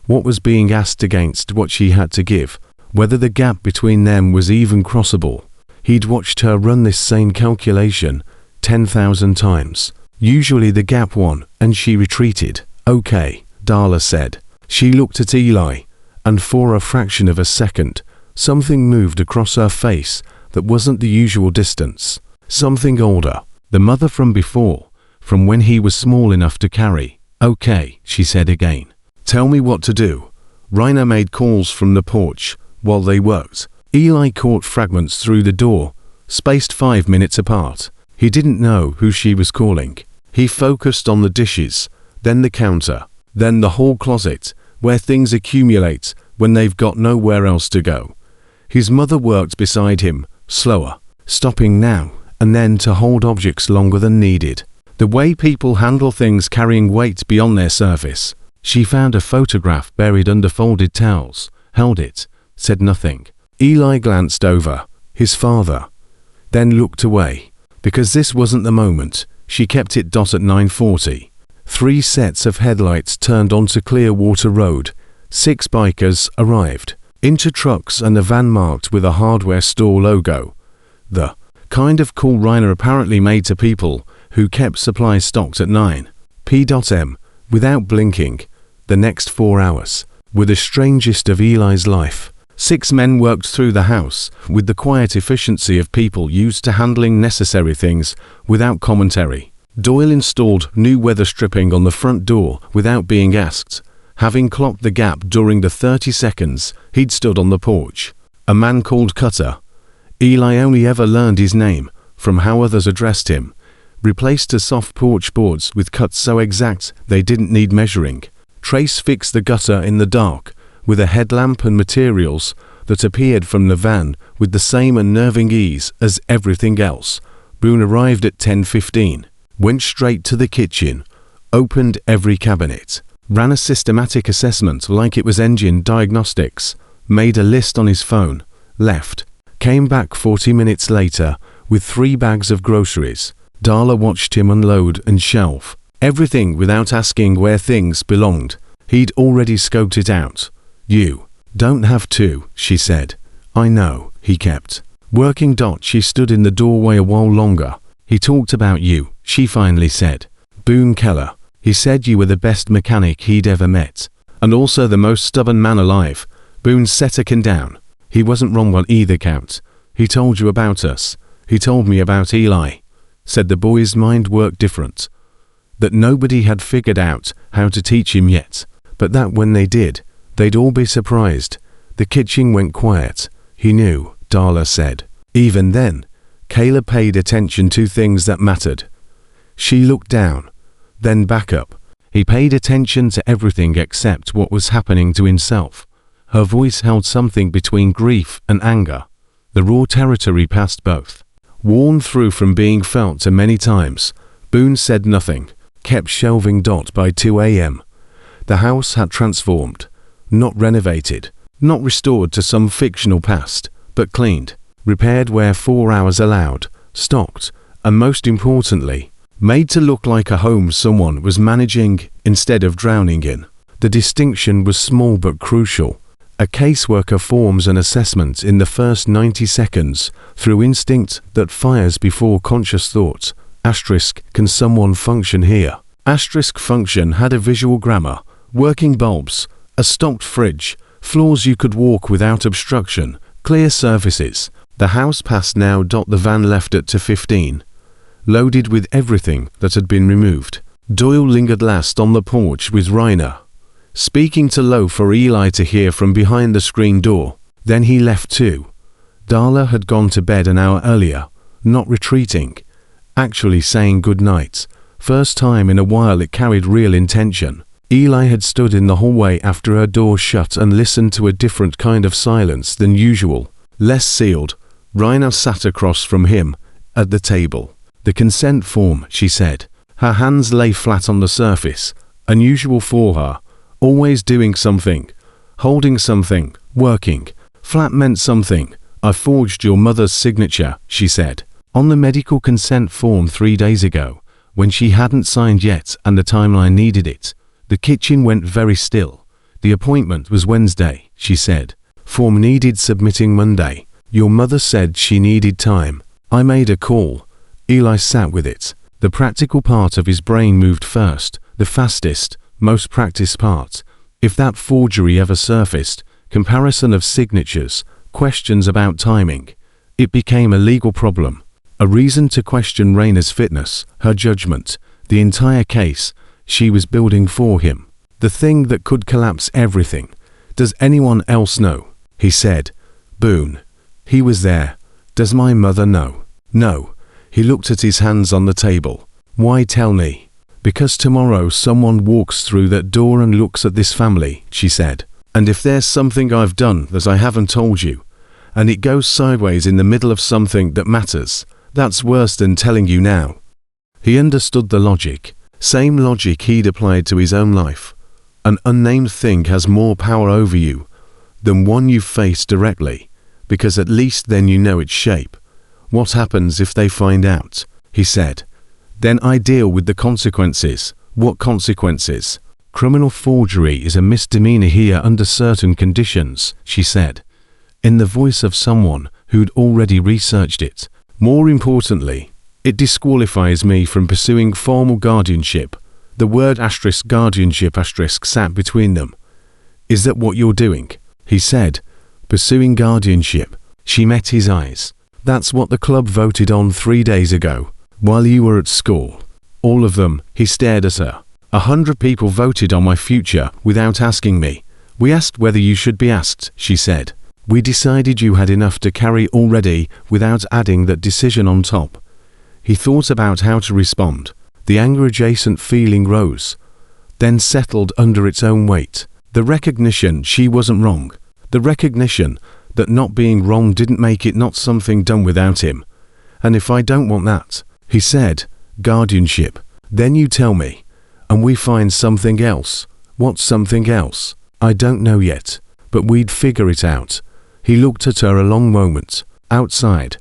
What was being asked against what she had to give, whether the gap between them was even crossable. He'd watched her run this same calculation 10,000 times. Usually the gap won, and she retreated. Okay, Darla said. She looked at Eli, and for a fraction of a second, something moved across her face that wasn't the usual distance. Something older, the mother from before, from when he was small enough to carry. Okay, she said again. Tell me what to do. Rainer made calls from the porch while they worked. Eli caught fragments through the door, spaced 5 minutes apart. He didn't know who she was calling. He focused on the dishes, then the counter, then the hall closet, where things accumulate when they've got nowhere else to go. His mother worked beside him, slower, stopping now and then to hold objects longer than needed. The way people handle things carrying weight beyond their surface. She found a photograph buried under folded towels, held it, said nothing. Eli glanced over, his father, then looked away. Because this wasn't the moment, she kept it at 9:40. 3 sets of headlights turned onto Clearwater Road. 6 bikers arrived, into trucks and a van marked with a hardware store logo. The kind of call Rainer apparently made to people who kept supplies stocked at 9 p.m. without blinking. The next 4 hours were the strangest of Eli's life. 6 men worked through the house with the quiet efficiency of people used to handling necessary things without commentary. Doyle installed new weather stripping on the front door without being asked, having clocked the gap during the 30 seconds he'd stood on the porch. A man called Cutter. Eli only ever learned his name from how others addressed him. Replaced the soft porch boards with cuts so exact they didn't need measuring. Trace fixed the gutter in the dark with a headlamp and materials that appeared from the van with the same unnerving ease as everything else. Boone arrived at 10:15, went straight to the kitchen, opened every cabinet, ran a systematic assessment like it was engine diagnostics, made a list on his phone, left, came back 40 minutes later with 3 bags of groceries. Darla watched him unload and shelve everything without asking where things belonged. He'd already scoped it out. You don't have to, she said. I know, he kept. Working. She stood in the doorway a while longer. He talked about you, she finally said. Boone Keller. He said you were the best mechanic he'd ever met. And also the most stubborn man alive. Boone set a can down. He wasn't wrong on either count. He told you about us. He told me about Eli. Said the boy's mind worked different. That nobody had figured out how to teach him yet. But that when they did, they'd all be surprised. The kitchen went quiet. He knew, Darla said. Even then, Kayla paid attention to things that mattered. She looked down, then back up. He paid attention to everything except what was happening to himself. Her voice held something between grief and anger. The raw territory passed both. Worn through from being felt too many times, Boone said nothing. kept shelving. By 2 a.m. the house had transformed, not renovated, not restored to some fictional past, but cleaned, repaired where 4 hours allowed, stocked, and most importantly, made to look like a home someone was managing instead of drowning in. The distinction was small but crucial. A caseworker forms an assessment in the first 90 seconds through instinct that fires before conscious thought. Asterisk, can someone function here? Asterisk, function had a visual grammar, working bulbs, a stocked fridge, floors you could walk without obstruction, clear surfaces. The house passed now. The van left at 2:15, loaded with everything that had been removed. Doyle lingered last on the porch with Rainer, speaking too low for Eli to hear from behind the screen door. Then he left too. Darla had gone to bed an hour earlier, not retreating, actually saying good night. First time in a while it carried real intention. Eli had stood in the hallway after her door shut and listened to a different kind of silence than usual, less sealed. Raina sat across from him, at the table. The consent form, she said. Her hands lay flat on the surface, unusual for her, always doing something, holding something, working. Flat meant something. I forged your mother's signature, she said, on the medical consent form 3 days ago, when she hadn't signed yet and the timeline needed it. The kitchen went very still. The appointment was Wednesday, she said. Form needed submitting Monday. Your mother said she needed time. I made a call. Eli sat with it. The practical part of his brain moved first, the fastest, most practiced part. If that forgery ever surfaced, comparison of signatures, questions about timing, it became a legal problem. A reason to question Rainer's fitness, her judgment, the entire case she was building for him. The thing that could collapse everything. Does anyone else know? He said. Boone. He was there. Does my mother know? No. He looked at his hands on the table. Why tell me? Because tomorrow someone walks through that door and looks at this family, she said. And if there's something I've done that I haven't told you, and it goes sideways in the middle of something that matters, that's worse than telling you now. He understood the logic. Same logic he'd applied to his own life. An unnamed thing has more power over you than one you face directly, because at least then you know its shape. What happens if they find out? He said. Then I deal with the consequences. What consequences? Criminal forgery is a misdemeanor here under certain conditions, she said, in the voice of someone who'd already researched it. More importantly, it disqualifies me from pursuing formal guardianship. The word asterisk guardianship asterisk sat between them. Is that what you're doing? He said. Pursuing guardianship. She met his eyes. That's what the club voted on 3 days ago, while you were at school. All of them. He stared at her. 100 people voted on my future without asking me. We asked whether you should be asked, she said. We decided you had enough to carry already without adding that decision on top. He thought about how to respond. The anger-adjacent feeling rose, then settled under its own weight. The recognition she wasn't wrong. The recognition that not being wrong didn't make it not something done without him. And if I don't want that, he said, guardianship, then you tell me, and we find something else. What's something else? I don't know yet, but we'd figure it out. He looked at her a long moment. Outside,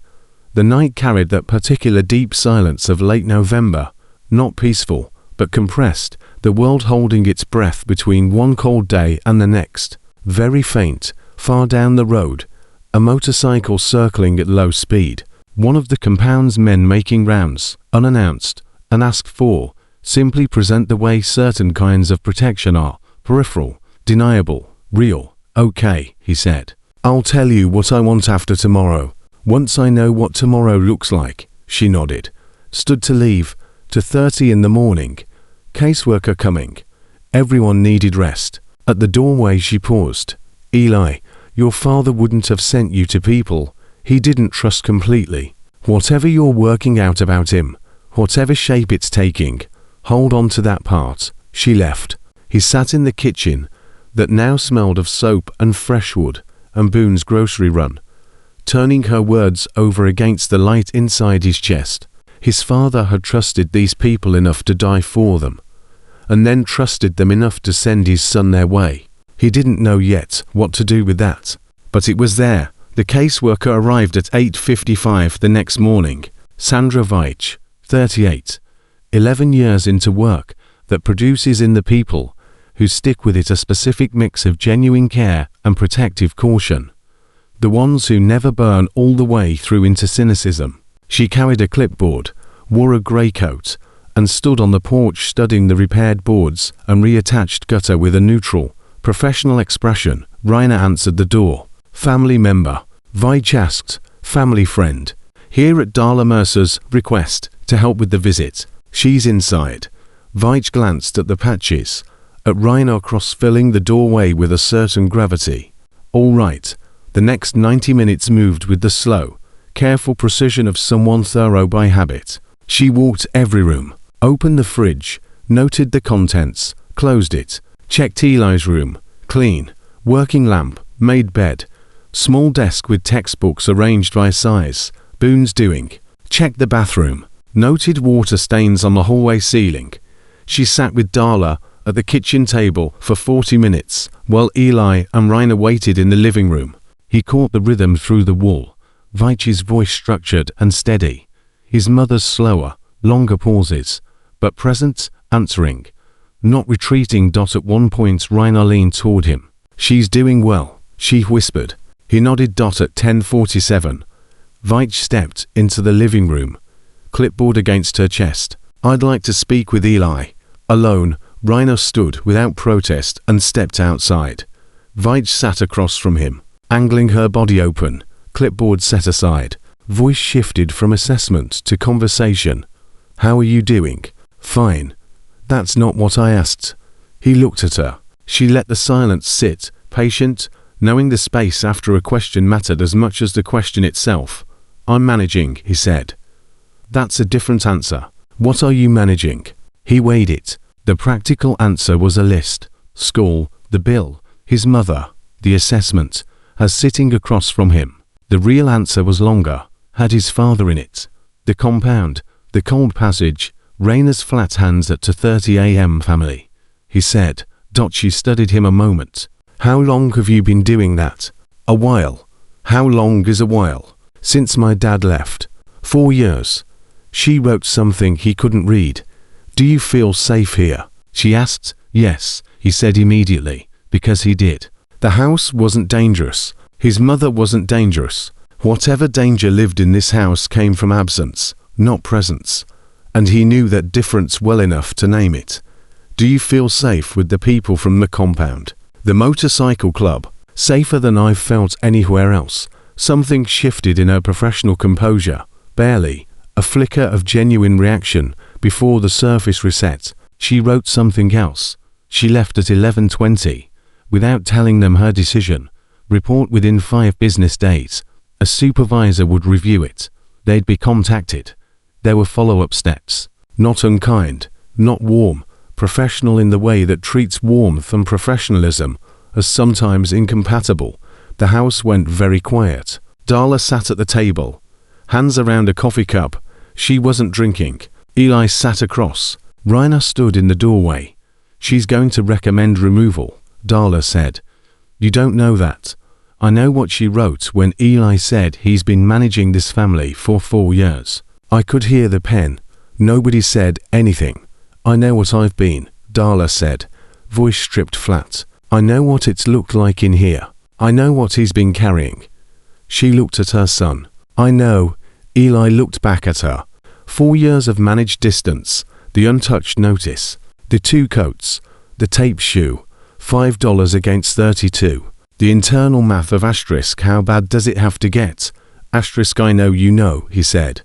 the night carried that particular deep silence of late November, not peaceful, but compressed, the world holding its breath between one cold day and the next. Very faint, far down the road, a motorcycle circling at low speed. One of the compound's men making rounds, unannounced, unasked for, simply present the way certain kinds of protection are, peripheral, deniable, real. Okay, he said. I'll tell you what I want after tomorrow. Once I know what tomorrow looks like, she nodded. Stood to leave, 2:30 in the morning. Caseworker coming. Everyone needed rest. At the doorway she paused. Eli, your father wouldn't have sent you to people he didn't trust completely. Whatever you're working out about him, whatever shape it's taking, hold on to that part. She left. He sat in the kitchen that now smelled of soap and fresh wood and Boone's grocery run, turning her words over against the light inside his chest. His father had trusted these people enough to die for them, and then trusted them enough to send his son their way. He didn't know yet what to do with that, but it was there. The caseworker arrived at 8:55 the next morning. Sandra Veitch, 38, 11 years into work that produces in the people who stick with it a specific mix of genuine care and protective caution. The ones who never burn all the way through into cynicism. She carried a clipboard, wore a grey coat, and stood on the porch studying the repaired boards and reattached gutter with a neutral, professional expression. Rainer answered the door. Family member, Veitch asked. Family friend. Here at Darla Mercer's request to help with the visit. She's inside. Veitch glanced at the patches, at Rainer cross-filling the doorway with a certain gravity. All right. The next 90 minutes moved with the slow, careful precision of someone thorough by habit. She walked every room, opened the fridge, noted the contents, closed it, checked Eli's room, clean, working lamp, made bed, small desk with textbooks arranged by size, Boone's doing, checked the bathroom, noted water stains on the hallway ceiling. She sat with Darla at the kitchen table for 40 minutes, while Eli and Rainer waited in the living room. He caught the rhythm through the wall, Veitch's voice structured and steady, his mother's slower, longer pauses, but present, answering, not retreating. At one point Rainer leaned toward him. She's doing well, she whispered. He nodded. At 10:47, Veitch stepped into the living room, clipboard against her chest. I'd like to speak with Eli. Alone, Rainer stood without protest and stepped outside. Veitch sat across from him, angling her body open, clipboard set aside. Voice shifted from assessment to conversation. How are you doing? Fine. That's not what I asked. He looked at her. She let the silence sit, patient, knowing the space after a question mattered as much as the question itself. I'm managing, he said. That's a different answer. What are you managing? He weighed it. The practical answer was a list. School, the bill, his mother, the assessment, as sitting across from him. The real answer was longer, had his father in it. The compound, the cold passage, Rainer's flat hands at 2:30 a.m. family. He said. She studied him a moment. How long have you been doing that? A while. How long is a while? Since my dad left. 4 years. She wrote something he couldn't read. Do you feel safe here? She asked. Yes, he said immediately, because he did. The house wasn't dangerous. His mother wasn't dangerous. Whatever danger lived in this house came from absence, not presence. And he knew that difference well enough to name it. Do you feel safe with the people from the compound? The motorcycle club? Safer than I've felt anywhere else. Something shifted in her professional composure. Barely. A flicker of genuine reaction before the surface reset. She wrote something else. She left at 11:20. Without telling them her decision. Report within 5 business days. A supervisor would review it. They'd be contacted. There were follow-up steps. Not unkind, not warm, professional in the way that treats warmth and professionalism as sometimes incompatible. The house went very quiet. Darla sat at the table, hands around a coffee cup. She wasn't drinking. Eli sat across. Rainer stood in the doorway. She's going to recommend removal, Darla said. You don't know that. I know what she wrote when Eli said he's been managing this family for 4 years. I could hear the pen. Nobody said anything. I know what I've been, Darla said, voice stripped flat. I know what it's looked like in here. I know what he's been carrying. She looked at her son. I know. Eli looked back at her. 4 years of managed distance, the untouched notice, the 2 coats, the tape shoe, $5 against 32. The internal math of asterisk, how bad does it have to get? Asterisk, I know you know, he said.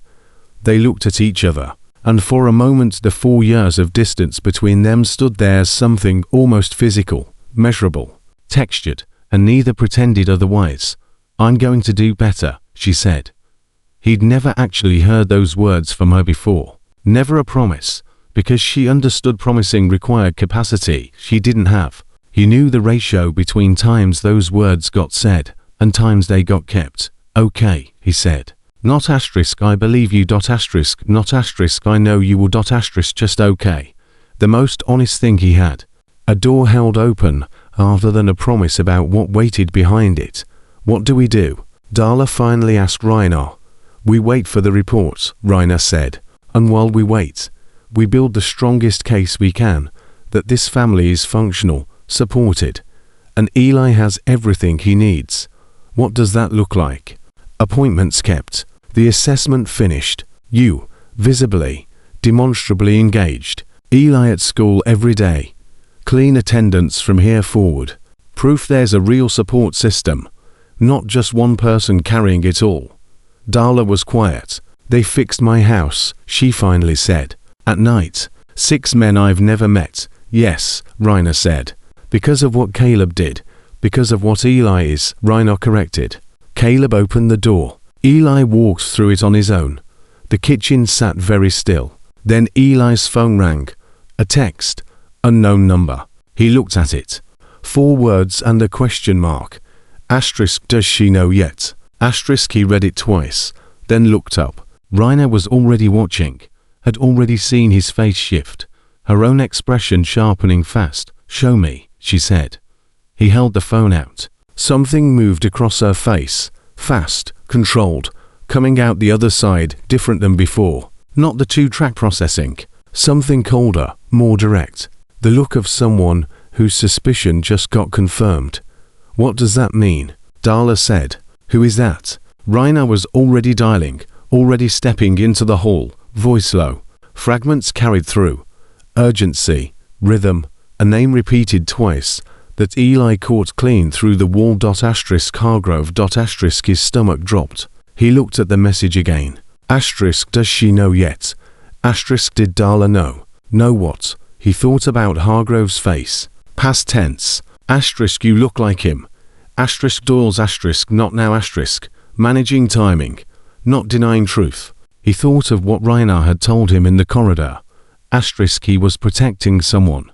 They looked at each other, and for a moment the 4 years of distance between them stood there as something almost physical, measurable, textured, and neither pretended otherwise. I'm going to do better, she said. He'd never actually heard those words from her before. Never a promise, because she understood promising required capacity she didn't have. He knew the ratio between times those words got said and times they got kept. Okay, he said. Not asterisk I believe you dot asterisk not asterisk I know you will dot asterisk just okay. The most honest thing he had. A door held open rather than a promise about what waited behind it. What do we do? Darla finally asked Rainer. We wait for the reports, Rainer said. And while we wait, we build the strongest case we can, that this family is functional, supported, and Eli has everything he needs. What does that look like? Appointments kept, the assessment finished, you, visibly, demonstrably engaged, Eli at school every day, clean attendance from here forward, proof there's a real support system, not just one person carrying it all. Darla was quiet. They fixed my house, she finally said. At night, 6 men I've never met. Yes, Rainer said. Because of what Caleb did. Because of what Eli is, Rainer corrected. Caleb opened the door. Eli walked through it on his own. The kitchen sat very still. Then Eli's phone rang. A text. Unknown number. He looked at it. 4 words and a question mark. Asterisk does she know yet? Asterisk he read it twice. Then looked up. Rainer was already watching. Had already seen his face shift. Her own expression sharpening fast. Show me, she said. He held the phone out. Something moved across her face. Fast, controlled, coming out the other side, different than before. Not the 2-track processing. Something colder, more direct. The look of someone whose suspicion just got confirmed. What does that mean? Darla said. Who is that? Rainer was already dialing, already stepping into the hall, voice low. Fragments carried through. Urgency, rhythm, a name repeated twice, that Eli caught clean through the wall. Hargrove. His stomach dropped. He looked at the message again. Asterisk does she know yet? Asterisk did Darla know? Know what? He thought about Hargrove's face. Past tense. Asterisk you look like him. Asterisk Doyle's asterisk not now asterisk. Managing timing. Not denying truth. He thought of what Rainer had told him in the corridor. Asterisk he was protecting someone.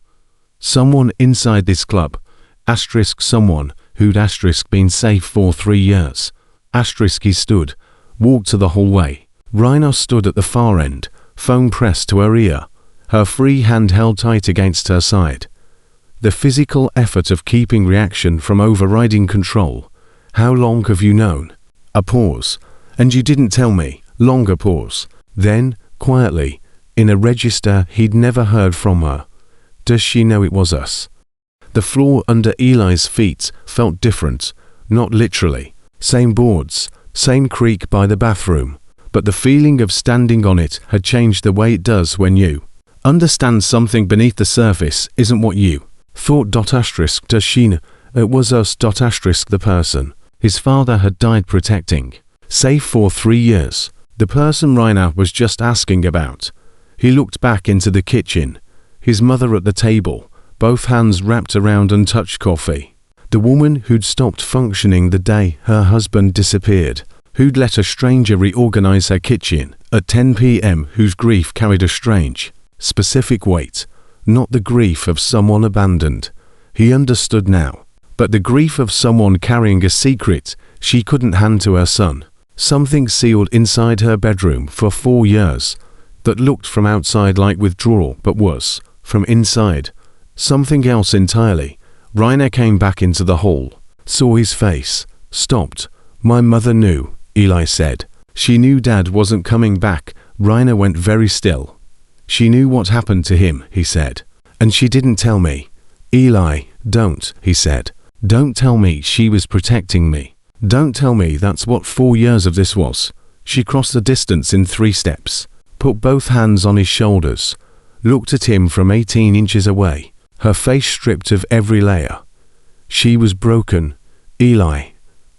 Someone inside this club. Asterisk someone who'd asterisk been safe for 3 years. Asterisk he stood. Walked to the hallway. Rainer stood at the far end, phone pressed to her ear. Her free hand held tight against her side. The physical effort of keeping reaction from overriding control. How long have you known? A pause. And you didn't tell me. Longer pause. Then, quietly, in a register he'd never heard from her. Does she know it was us? The floor under Eli's feet felt different, not literally. Same boards, same creak by the bathroom. But the feeling of standing on it had changed the way it does when you understand something beneath the surface isn't what you thought. Asterisk does she know? It was us. Asterisk the person his father had died protecting. Safe for 3 years. The person Rainer was just asking about. He looked back into the kitchen. His mother at the table, both hands wrapped around untouched coffee. The woman who'd stopped functioning the day her husband disappeared. Who'd let a stranger reorganize her kitchen at 10 p.m. whose grief carried a strange, specific weight. Not the grief of someone abandoned. He understood now. But the grief of someone carrying a secret she couldn't hand to her son. Something sealed inside her bedroom for 4 years that looked from outside like withdrawal but was, from inside, something else entirely. Rainer came back into the hall, saw his face, stopped. My mother knew, Eli said. She knew Dad wasn't coming back. Rainer went very still. She knew what happened to him, he said. And she didn't tell me. Eli, don't, he said. Don't tell me she was protecting me. Don't tell me that's what 4 years of this was. She crossed the distance in 3 steps, put both hands on his shoulders, looked at him from 18 inches away, her face stripped of every layer. She was broken, Eli.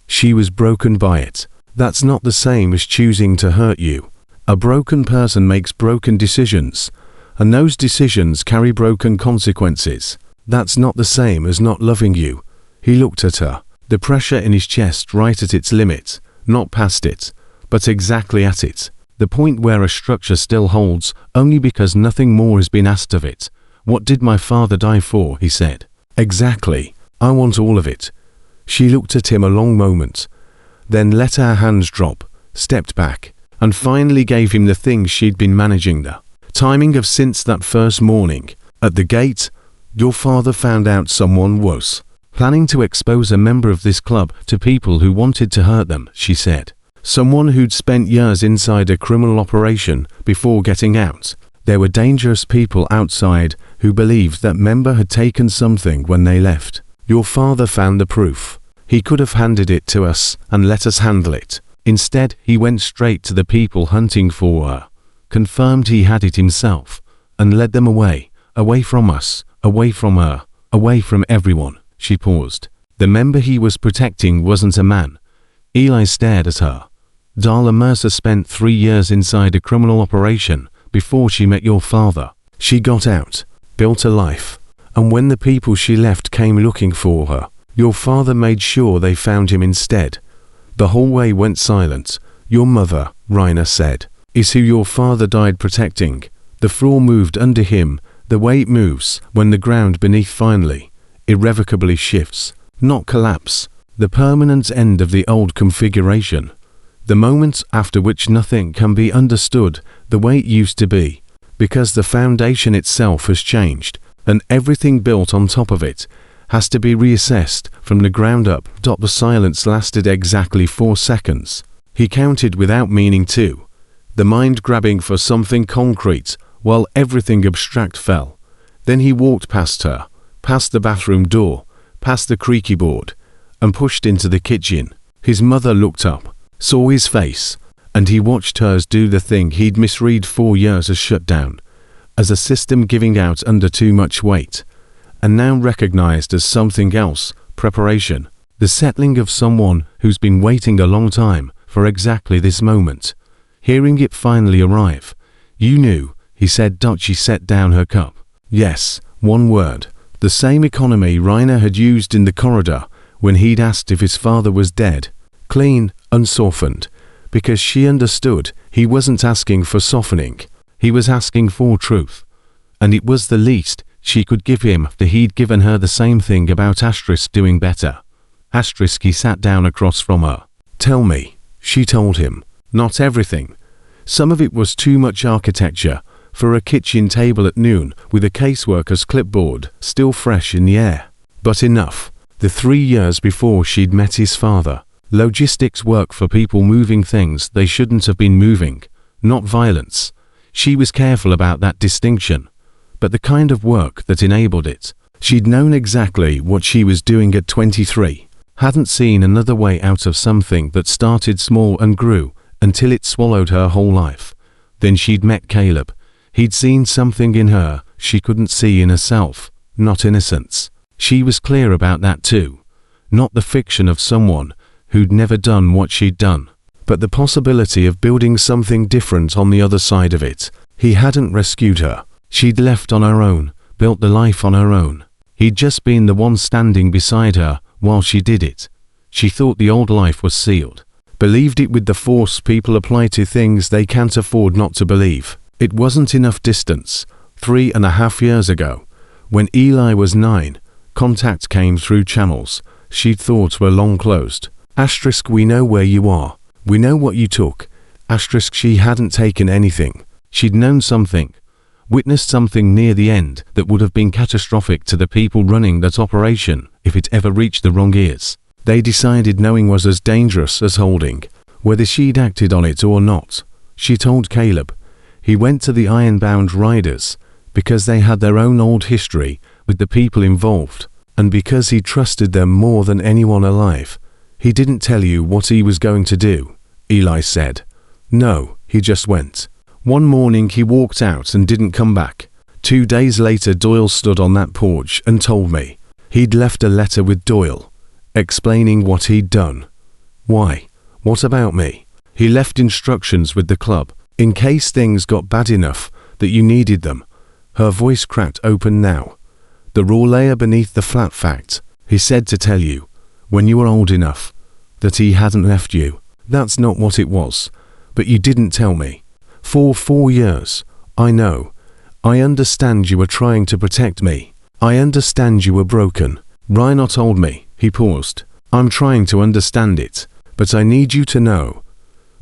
She was broken by it. That's not the same as choosing to hurt you. A broken person makes broken decisions, and those decisions carry broken consequences. That's not the same as not loving you. He looked at her, the pressure in his chest right at its limit, not past it, but exactly at it, the point where a structure still holds only because nothing more has been asked of it. What did my father die for? He said. Exactly. I want all of it. She looked at him a long moment, then let her hands drop. stepped back, and finally gave him the things she'd been managing the timing of since that first morning. At the gate, your father found out someone was planning to expose a member of this club to people who wanted to hurt them, she said. Someone who'd spent years inside a criminal operation before getting out. There were dangerous people outside who believed that member had taken something when they left. Your father found the proof. He could have handed it to us and let us handle it. Instead, he went straight to the people hunting for her, confirmed he had it himself, and led them away from us, away from her, away from everyone. She paused. The member he was protecting wasn't a man. Eli stared at her. Darla Mercer spent 3 years inside a criminal operation before she met your father. She got out, built a life, and when the people she left came looking for her, your father made sure they found him instead. The hallway went silent. Your mother, Rainer said, is who your father died protecting. The floor moved under him, the way it moves when the ground beneath finally, irrevocably shifts, not collapse, the permanent end of the old configuration. The moment after which nothing can be understood the way it used to be, because the foundation itself has changed, and everything built on top of it has to be reassessed from the ground up. The silence lasted exactly 4 seconds. He counted without meaning to, the mind grabbing for something concrete while everything abstract fell. Then he walked past her, past the bathroom door, past the creaky board, and pushed into the kitchen. His mother looked up, saw his face, and he watched hers do the thing he'd misread 4 years as shutdown, as a system giving out under too much weight, and now recognized as something else, preparation, the settling of someone who's been waiting a long time for exactly this moment, hearing it finally arrive. You knew, he said. She set down her cup. Yes, one word, the same economy Rainer had used in the corridor when he'd asked if his father was dead, clean, unsoftened, because she understood he wasn't asking for softening, he was asking for truth, and it was the least she could give him after he'd given her the same thing about Asterisk doing better. Asterisk. He sat down across from her. Tell me, she told him, not everything. Some of it was too much architecture for a kitchen table at noon with a caseworker's clipboard still fresh in the air, but enough. The 3 years before she'd met his father, logistics work for people moving things they shouldn't have been moving, not violence. She was careful about that distinction, but the kind of work that enabled it. She'd known exactly what she was doing at 23, hadn't seen another way out of something that started small and grew until it swallowed her whole life. Then she'd met Caleb. He'd seen something in her she couldn't see in herself, not innocence. She was clear about that too. Not the fiction of someone who'd never done what she'd done, but the possibility of building something different on the other side of it. He hadn't rescued her. She'd left on her own, built the life on her own. He'd just been the one standing beside her while she did it. She thought the old life was sealed, believed it with the force people apply to things they can't afford not to believe. It wasn't enough distance. 3.5 years ago, when Eli was 9, contact came through channels she'd thought were long closed. Asterisk. We know where you are. We know what you took. Asterisk. She hadn't taken anything. She'd known something, witnessed something near the end that would have been catastrophic to the people running that operation if it ever reached the wrong ears. They decided knowing was as dangerous as holding, whether she'd acted on it or not. She told Caleb. He went to the Ironbound Riders because they had their own old history with the people involved, and because he trusted them more than anyone alive. He didn't tell you what he was going to do, Eli said. No, he just went. One morning he walked out and didn't come back. 2 days later Doyle stood on that porch and told me. He'd left a letter with Doyle, explaining what he'd done. Why? What about me? He left instructions with the club, in case things got bad enough that you needed them. Her voice cracked open now. The raw layer beneath the flat fact. He said to tell you, when you were old enough, that he hadn't left you. That's not what it was. But you didn't tell me. For 4 years. I know. I understand you were trying to protect me. I understand you were broken. Rainer told me. He paused. I'm trying to understand it, but I need you to know.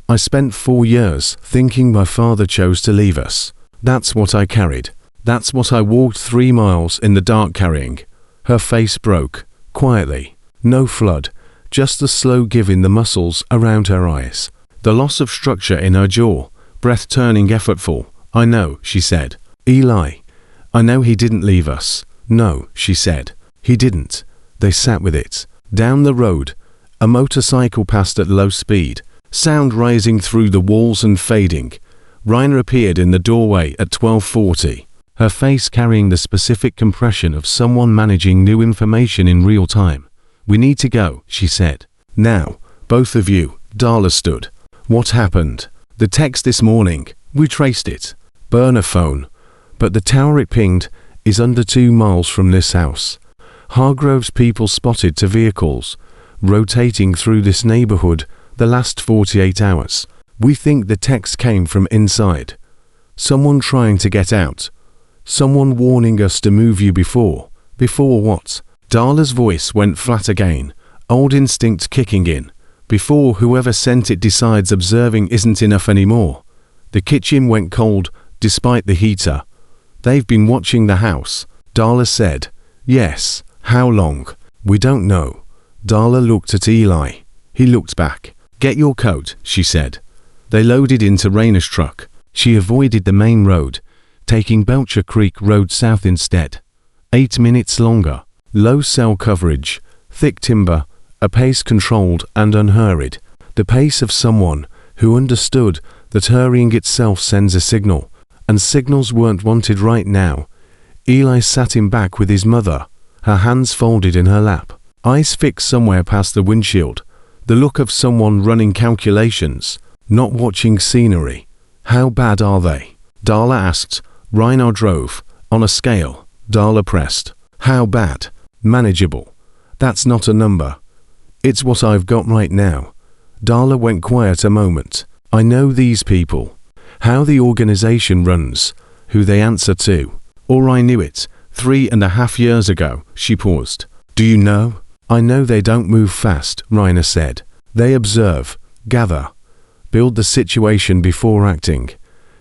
I spent 4 years thinking my father chose to leave us. That's what I carried. That's what I walked 3 miles in the dark carrying. Her face broke, quietly. No flood, just the slow give in the muscles around her eyes. The loss of structure in her jaw, breath-turning effortful. I know, she said. Eli, I know he didn't leave us. No, she said. He didn't. They sat with it. Down the road, a motorcycle passed at low speed, sound rising through the walls and fading. Raina appeared in the doorway at 12:40, her face carrying the specific compression of someone managing new information in real time. We need to go, she said. Now, both of you. Darla stood. What happened? The text this morning. We traced it. Burner phone. But the tower it pinged is under 2 miles from this house. Hargrove's people spotted 2 vehicles rotating through this neighborhood the last 48 hours. We think the text came from inside. Someone trying to get out. Someone warning us to move you before. Before what? Darla's voice went flat again, old instinct kicking in. Before whoever sent it decides observing isn't enough anymore. The kitchen went cold, despite the heater. They've been watching the house, Darla said. Yes. How long? We don't know. Darla looked at Eli. He looked back. Get your coat, she said. They loaded into Raina's truck. She avoided the main road, taking Belcher Creek Road south instead. 8 minutes longer. Low cell coverage, thick timber, a pace controlled and unhurried. The pace of someone who understood that hurrying itself sends a signal, and signals weren't wanted right now. Eli sat him back with his mother, her hands folded in her lap, eyes fixed somewhere past the windshield, the look of someone running calculations, not watching scenery. How bad are they? Darla asked. Raina drove. On a scale. Darla pressed. How bad? Manageable. That's not a number. It's what I've got right now. Darla went quiet a moment. I know these people. How the organization runs. Who they answer to. Or I knew it. 3.5 years ago. She paused. Do you know? I know they don't move fast, Raina said. They observe, gather, build the situation before acting.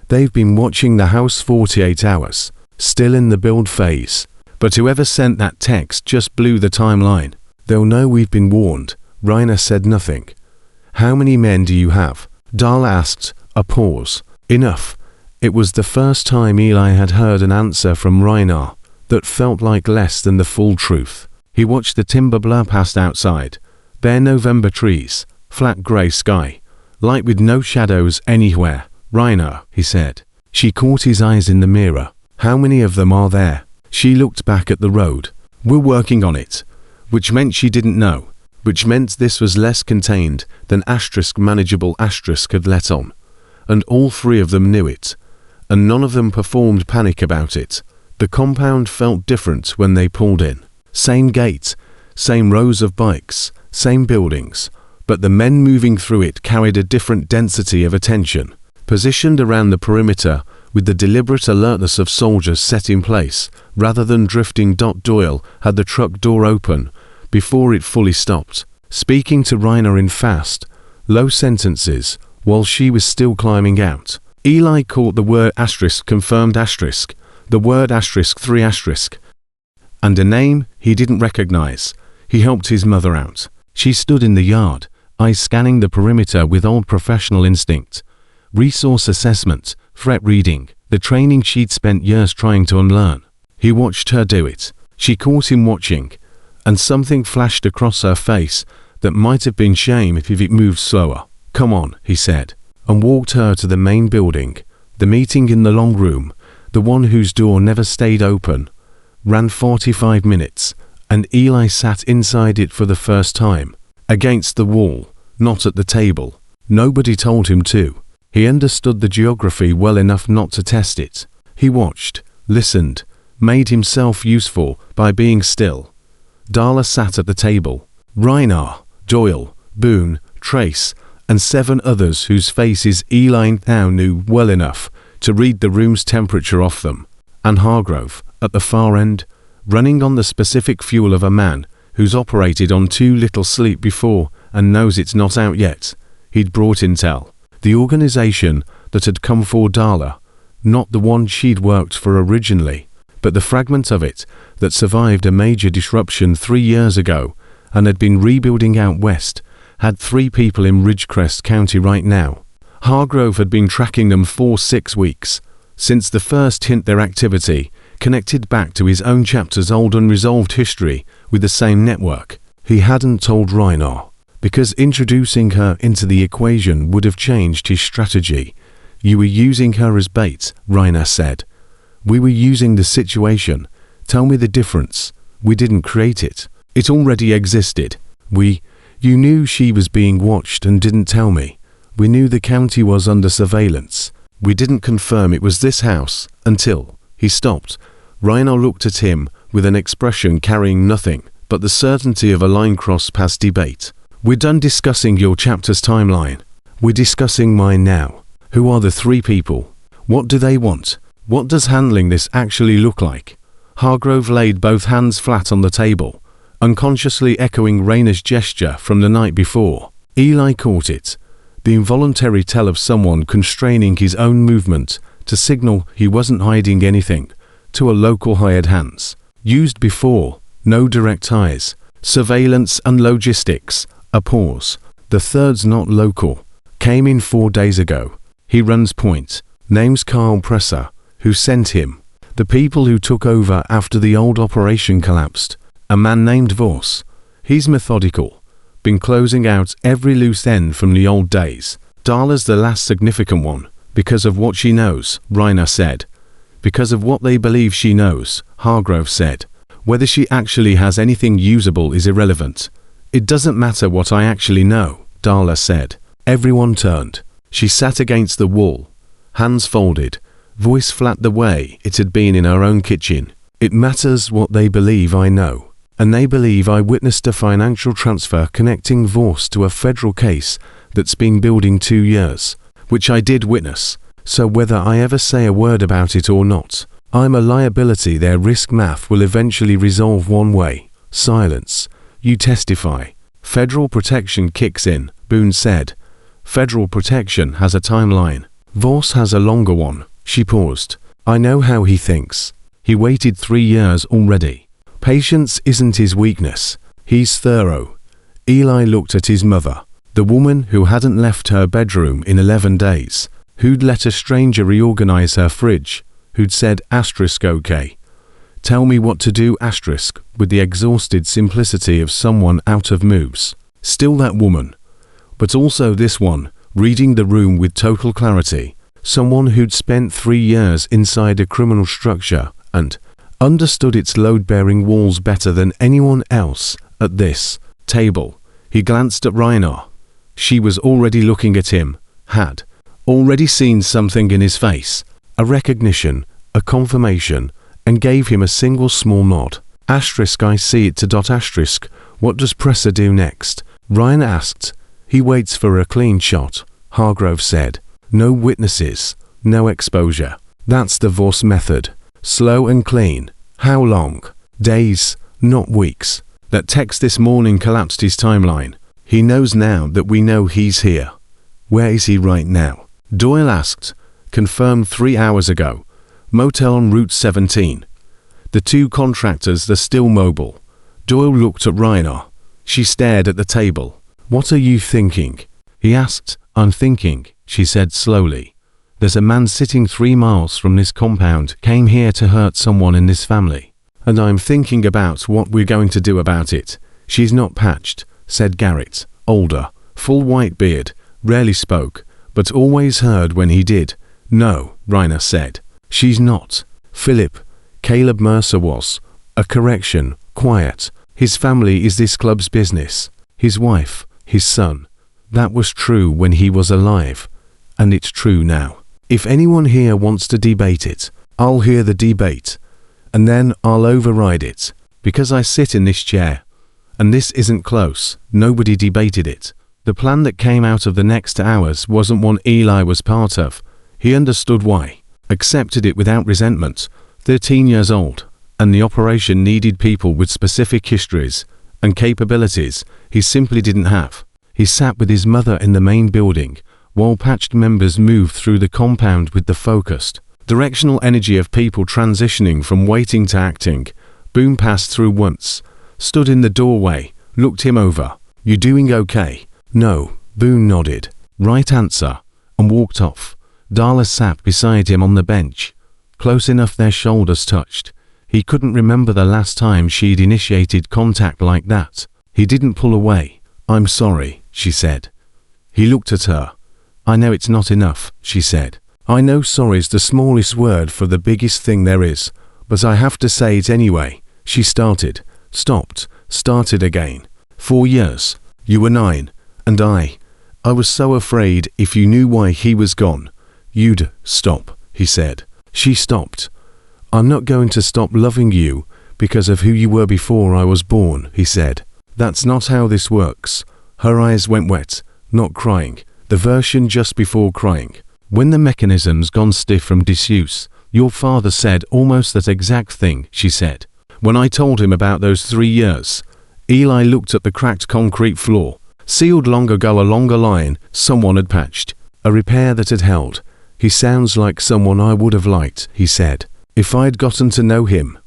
They've been watching the house 48 hours, still in the build phase. But whoever sent that text just blew the timeline. They'll know we've been warned. Raina said nothing. How many men do you have? Darla asked. A pause. Enough. It was the first time Eli had heard an answer from Raina that felt like less than the full truth. He watched the timber blur past outside. Bare November trees, flat grey sky, light with no shadows anywhere. Raina, he said. She caught his eyes in the mirror. How many of them are there? She looked back at the road. We're working on it. Which meant she didn't know. Which meant this was less contained than manageable had let on. And all 3 of them knew it. And none of them performed panic about it. The compound felt different when they pulled in. Same gate, same rows of bikes, same buildings, but the men moving through it carried a different density of attention. Positioned around the perimeter with the deliberate alertness of soldiers set in place, rather than drifting. Doyle had the truck door open before it fully stopped, speaking to Raina in fast, low sentences while she was still climbing out. Eli caught the word asterisk, confirmed asterisk, the word asterisk 3 asterisk, and a name he didn't recognize. He helped his mother out. She stood in the yard, eyes scanning the perimeter with old professional instinct. Resource assessment, threat reading, the training she'd spent years trying to unlearn. He watched her do it. She caught him watching, and something flashed across her face that might have been shame if it moved slower. Come on, he said, and walked her to the main building. The meeting in the long room, the one whose door never stayed open, ran 45 minutes, and Eli sat inside it for the first time, against the wall, not at the table. Nobody told him to. He understood the geography well enough not to test it. He watched, listened, made himself useful by being still. Darla sat at the table. Raina, Doyle, Boone, Trace, and 7 others whose faces Eli now knew well enough to read the room's temperature off them. And Hargrove, at the far end, running on the specific fuel of a man who's operated on too little sleep before and knows it's not out yet. He'd brought intel. The organization that had come for Darla, not the one she'd worked for originally, but the fragment of it that survived a major disruption 3 years ago and had been rebuilding out west, had 3 people in Ridgecrest County right now. Hargrove had been tracking them for 6 weeks, since the first hint their activity connected back to his own chapter's old unresolved history with the same network. He hadn't told Reinhard, because introducing her into the equation would have changed his strategy. You were using her as bait, Reinhard said. We were using the situation. Tell me the difference. We didn't create it. It already existed. You knew she was being watched and didn't tell me. We knew the county was under surveillance. We didn't confirm it was this house until he stopped. Reinhard looked at him with an expression carrying nothing but the certainty of a line cross past debate. We're done discussing your chapter's timeline. We're discussing mine now. Who are the 3 people? What do they want? What does handling this actually look like? Hargrove laid both hands flat on the table, unconsciously echoing Rainer's gesture from the night before. Eli caught it, the involuntary tell of someone constraining his own movement to signal he wasn't hiding anything to a local hired hands. Used before, no direct ties, surveillance and logistics. A pause. The third's not local. Came in 4 days ago. He runs point. Name's Carl Presser. Who sent him? The people who took over after the old operation collapsed. A man named Voss. He's methodical. Been closing out every loose end from the old days. Darla's the last significant one. Because of what she knows, Reinhard said. Because of what they believe she knows, Hargrove said. Whether she actually has anything usable is irrelevant. It doesn't matter what I actually know, Darla said. Everyone turned. She sat against the wall, hands folded, voice flat the way it had been in her own kitchen. It matters what they believe I know. And they believe I witnessed a financial transfer connecting Voss to a federal case that's been building 2 years, which I did witness. So whether I ever say a word about it or not, I'm a liability their risk math will eventually resolve one way. Silence. You testify. Federal protection kicks in, Boone said. Federal protection has a timeline. Voss has a longer one. She paused. I know how he thinks. He waited 3 years already. Patience isn't his weakness. He's thorough. Eli looked at his mother, the woman who hadn't left her bedroom in 11 days, who'd let a stranger reorganize her fridge, who'd said *okay. Tell me what to do * with the exhausted simplicity of someone out of moves. Still that woman. But also this one, reading the room with total clarity. Someone who'd spent 3 years inside a criminal structure and understood its load-bearing walls better than anyone else at this table. He glanced at Reinhard. She was already looking at him, had already seen something in his face, a recognition, a confirmation, and gave him a single small nod. * I see it . What does Presser do next? Ryan asked. He waits for a clean shot, Hargrove said. No witnesses, no exposure. That's the Voss method. Slow and clean. How long? Days, not weeks. That text this morning collapsed his timeline. He knows now that we know he's here. Where is he right now? Doyle asked. Confirmed 3 hours ago. Motel on Route 17. The 2 contractors are still mobile. Doyle looked at Reinhard. She stared at the table. What are you thinking? He asked. I'm thinking, she said slowly. There's a man sitting 3 miles from this compound, came here to hurt someone in this family. And I'm thinking about what we're going to do about it. She's not patched, said Garrett, older, full white beard, rarely spoke, but always heard when he did. No, Reinhard said. She's not. Philip, Caleb Mercer was. A correction, quiet. His family is this club's business. His wife, his son. That was true when he was alive. And it's true now. If anyone here wants to debate it, I'll hear the debate. And then I'll override it. Because I sit in this chair. And this isn't close. Nobody debated it. The plan that came out of the next hours wasn't one Eli was part of. He understood why. Accepted it without resentment. 13 years old. And the operation needed people with specific histories and capabilities he simply didn't have. He sat with his mother in the main building, while patched members moved through the compound with the focused, directional energy of people transitioning from waiting to acting. Boone passed through once, stood in the doorway, looked him over. "You doing okay?" "No," Boone nodded. "Right answer," and walked off. Darla sat beside him on the bench, close enough their shoulders touched. He couldn't remember the last time she'd initiated contact like that. He didn't pull away. "I'm sorry," she said. He looked at her. "I know it's not enough," she said. "I know sorry's the smallest word for the biggest thing there is, but I have to say it anyway." She started, stopped, started again. 4 years. You were 9, and I was so afraid if you knew why he was gone, you'd stop," he said. She stopped. "I'm not going to stop loving you because of who you were before I was born," he said. "That's not how this works." Her eyes went wet, not crying, the version just before crying. "When the mechanism's gone stiff from disuse, your father said almost that exact thing," she said. "When I told him about those 3 years, Eli looked at the cracked concrete floor, sealed long ago along a line someone had patched, a repair that had held. He sounds like someone I would have liked," he said, "if I'd gotten to know him."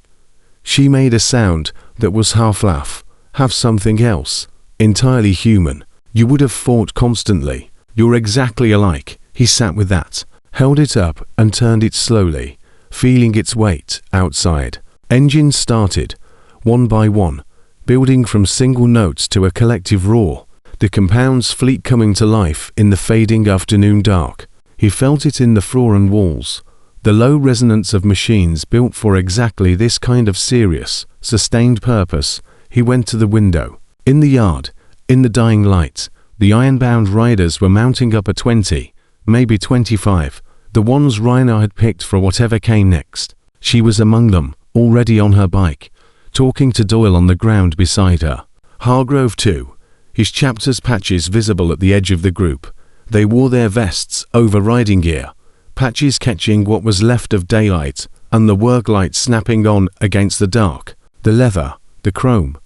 She made a sound that was half laugh, half something else, entirely human. "You would have fought constantly. You're exactly alike." He sat with that, held it up and turned it slowly, feeling its weight outside. Engines started, one by one, building from single notes to a collective roar, the compound's fleet coming to life in the fading afternoon dark. He felt it in the floor and walls, the low resonance of machines built for exactly this kind of serious, sustained purpose. He went to the window. In the yard, in the dying light, the Ironbound Riders were mounting up at 20, maybe 25, the ones Raina had picked for whatever came next. She was among them, already on her bike, talking to Doyle on the ground beside her. Hargrove too, his chapter's patches visible at the edge of the group. They wore their vests over riding gear, patches catching what was left of daylight, and the work light snapping on against the dark, the leather, the chrome,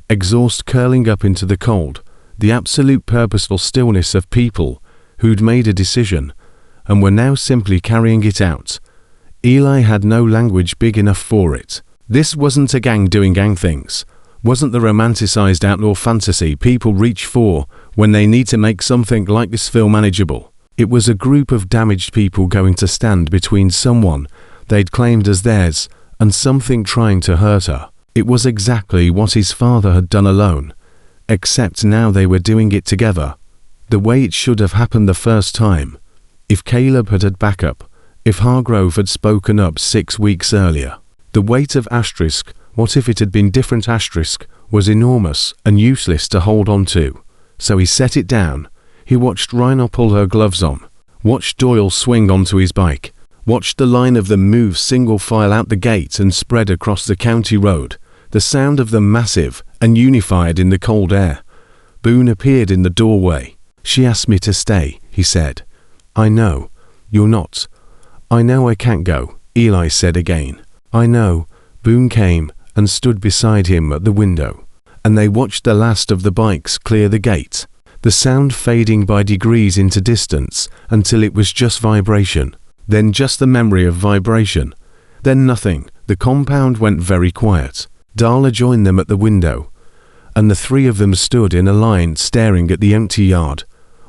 exhaust curling up into the cold, the absolute purposeful stillness of people who'd made a decision and were now simply carrying it out. Eli had no language big enough for it. This wasn't a gang doing gang things, wasn't the romanticized outlaw fantasy people reach for when they need to make something like this feel manageable. It was a group of damaged people going to stand between someone they'd claimed as theirs and something trying to hurt her. It was exactly what his father had done alone, except now they were doing it together, the way it should have happened the first time. If Caleb had had backup, if Hargrove had spoken up 6 weeks earlier. The weight of asterisk, what if it had been different asterisk, was enormous and useless to hold on to. So he set it down. He watched Raina pull her gloves on, watched Doyle swing onto his bike, watched the line of them move single file out the gate and spread across the county road, the sound of them massive and unified in the cold air. Boone appeared in the doorway. "She asked me to stay," he said. "I know. You're not." "I know I can't go," Eli said again. "I know." Boone came and stood beside him at the window, and they watched the last of the bikes clear the gate, the sound fading by degrees into distance until it was just vibration, then just the memory of vibration, then nothing. The compound went very quiet. Darla joined them at the window, and the 3 of them stood in a line staring at the empty yard.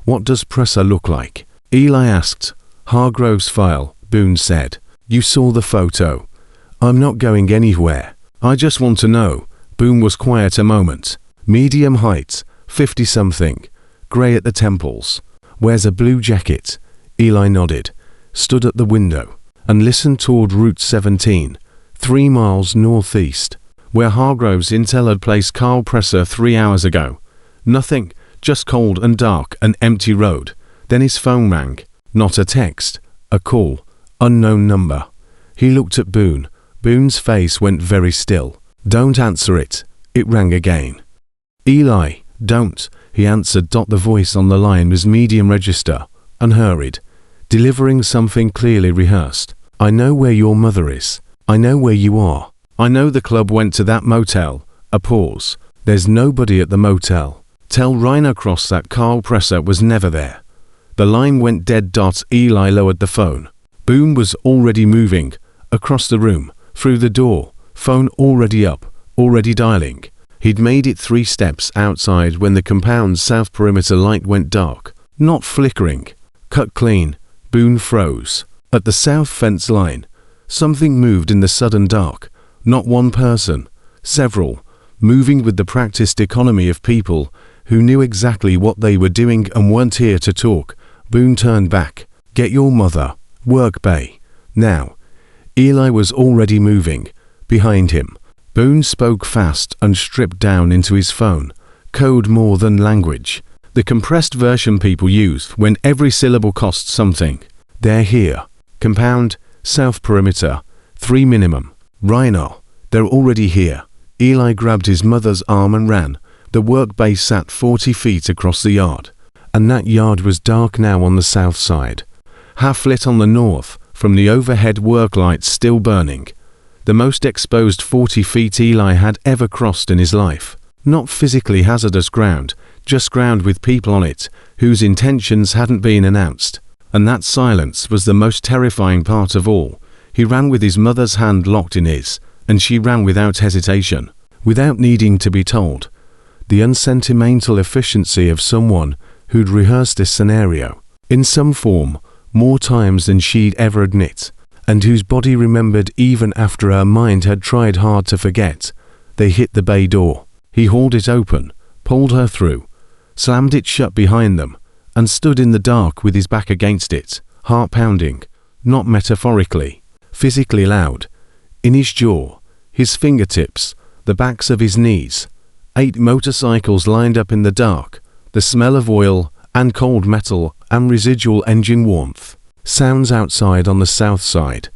"What does Presser look like?" Eli asked. "Hargrove's file," Boone said. "You saw the photo." "I'm not going anywhere. I just want to know." Boone was quiet a moment. "Medium height, 50-something, grey at the temples. Wears a blue jacket." Eli nodded, stood at the window, and listened toward Route 17, 3 miles northeast, where Hargrove's intel had placed Carl Presser 3 hours ago. Nothing, just cold and dark, an empty road. Then his phone rang. Not a text, a call, unknown number. He looked at Boone. Boone's face went very still. "Don't answer it." It rang again. "Eli, don't," he answered. The voice on the line was medium register, unhurried, delivering something clearly rehearsed. "I know where your mother is. I know where you are. I know the club went to that motel." A pause. "There's nobody at the motel. Tell Raina Cross that Carl Presser was never there." The line went dead. Eli lowered the phone. Boone was already moving, across the room, through the door, phone already up, already dialing. He'd made it 3 steps outside when the compound's south perimeter light went dark, not flickering, cut clean. Boone froze. At the south fence line, something moved in the sudden dark. Not one person, several, moving with the practiced economy of people who knew exactly what they were doing and weren't here to talk. Boone turned back. Get your mother. Work bay. Now. Eli was already moving. Behind him. Boone spoke fast and stripped down into his phone. Code more than language. The compressed version people use when every syllable costs something. They're here. Compound, south perimeter, 3 minimum. Rhino. They're already here. Eli grabbed his mother's arm and ran. The work bay sat 40 feet across the yard. And that yard was dark now on the south side. Half lit on the north, from the overhead work lights still burning. The most exposed 40 feet Eli had ever crossed in his life. Not physically hazardous ground, just ground with people on it, whose intentions hadn't been announced. And that silence was the most terrifying part of all. He ran with his mother's hand locked in his, and she ran without hesitation, without needing to be told. The unsentimental efficiency of someone who'd rehearsed this scenario, in some form, more times than she'd ever admit, and whose body remembered even after her mind had tried hard to forget. They hit the bay door. He hauled it open, pulled her through, slammed it shut behind them, and stood in the dark with his back against it, heart pounding, not metaphorically, physically loud. In his jaw, his fingertips, the backs of his knees, 8 motorcycles lined up in the dark, the smell of oil and cold metal and residual engine warmth. Sounds outside on the south side.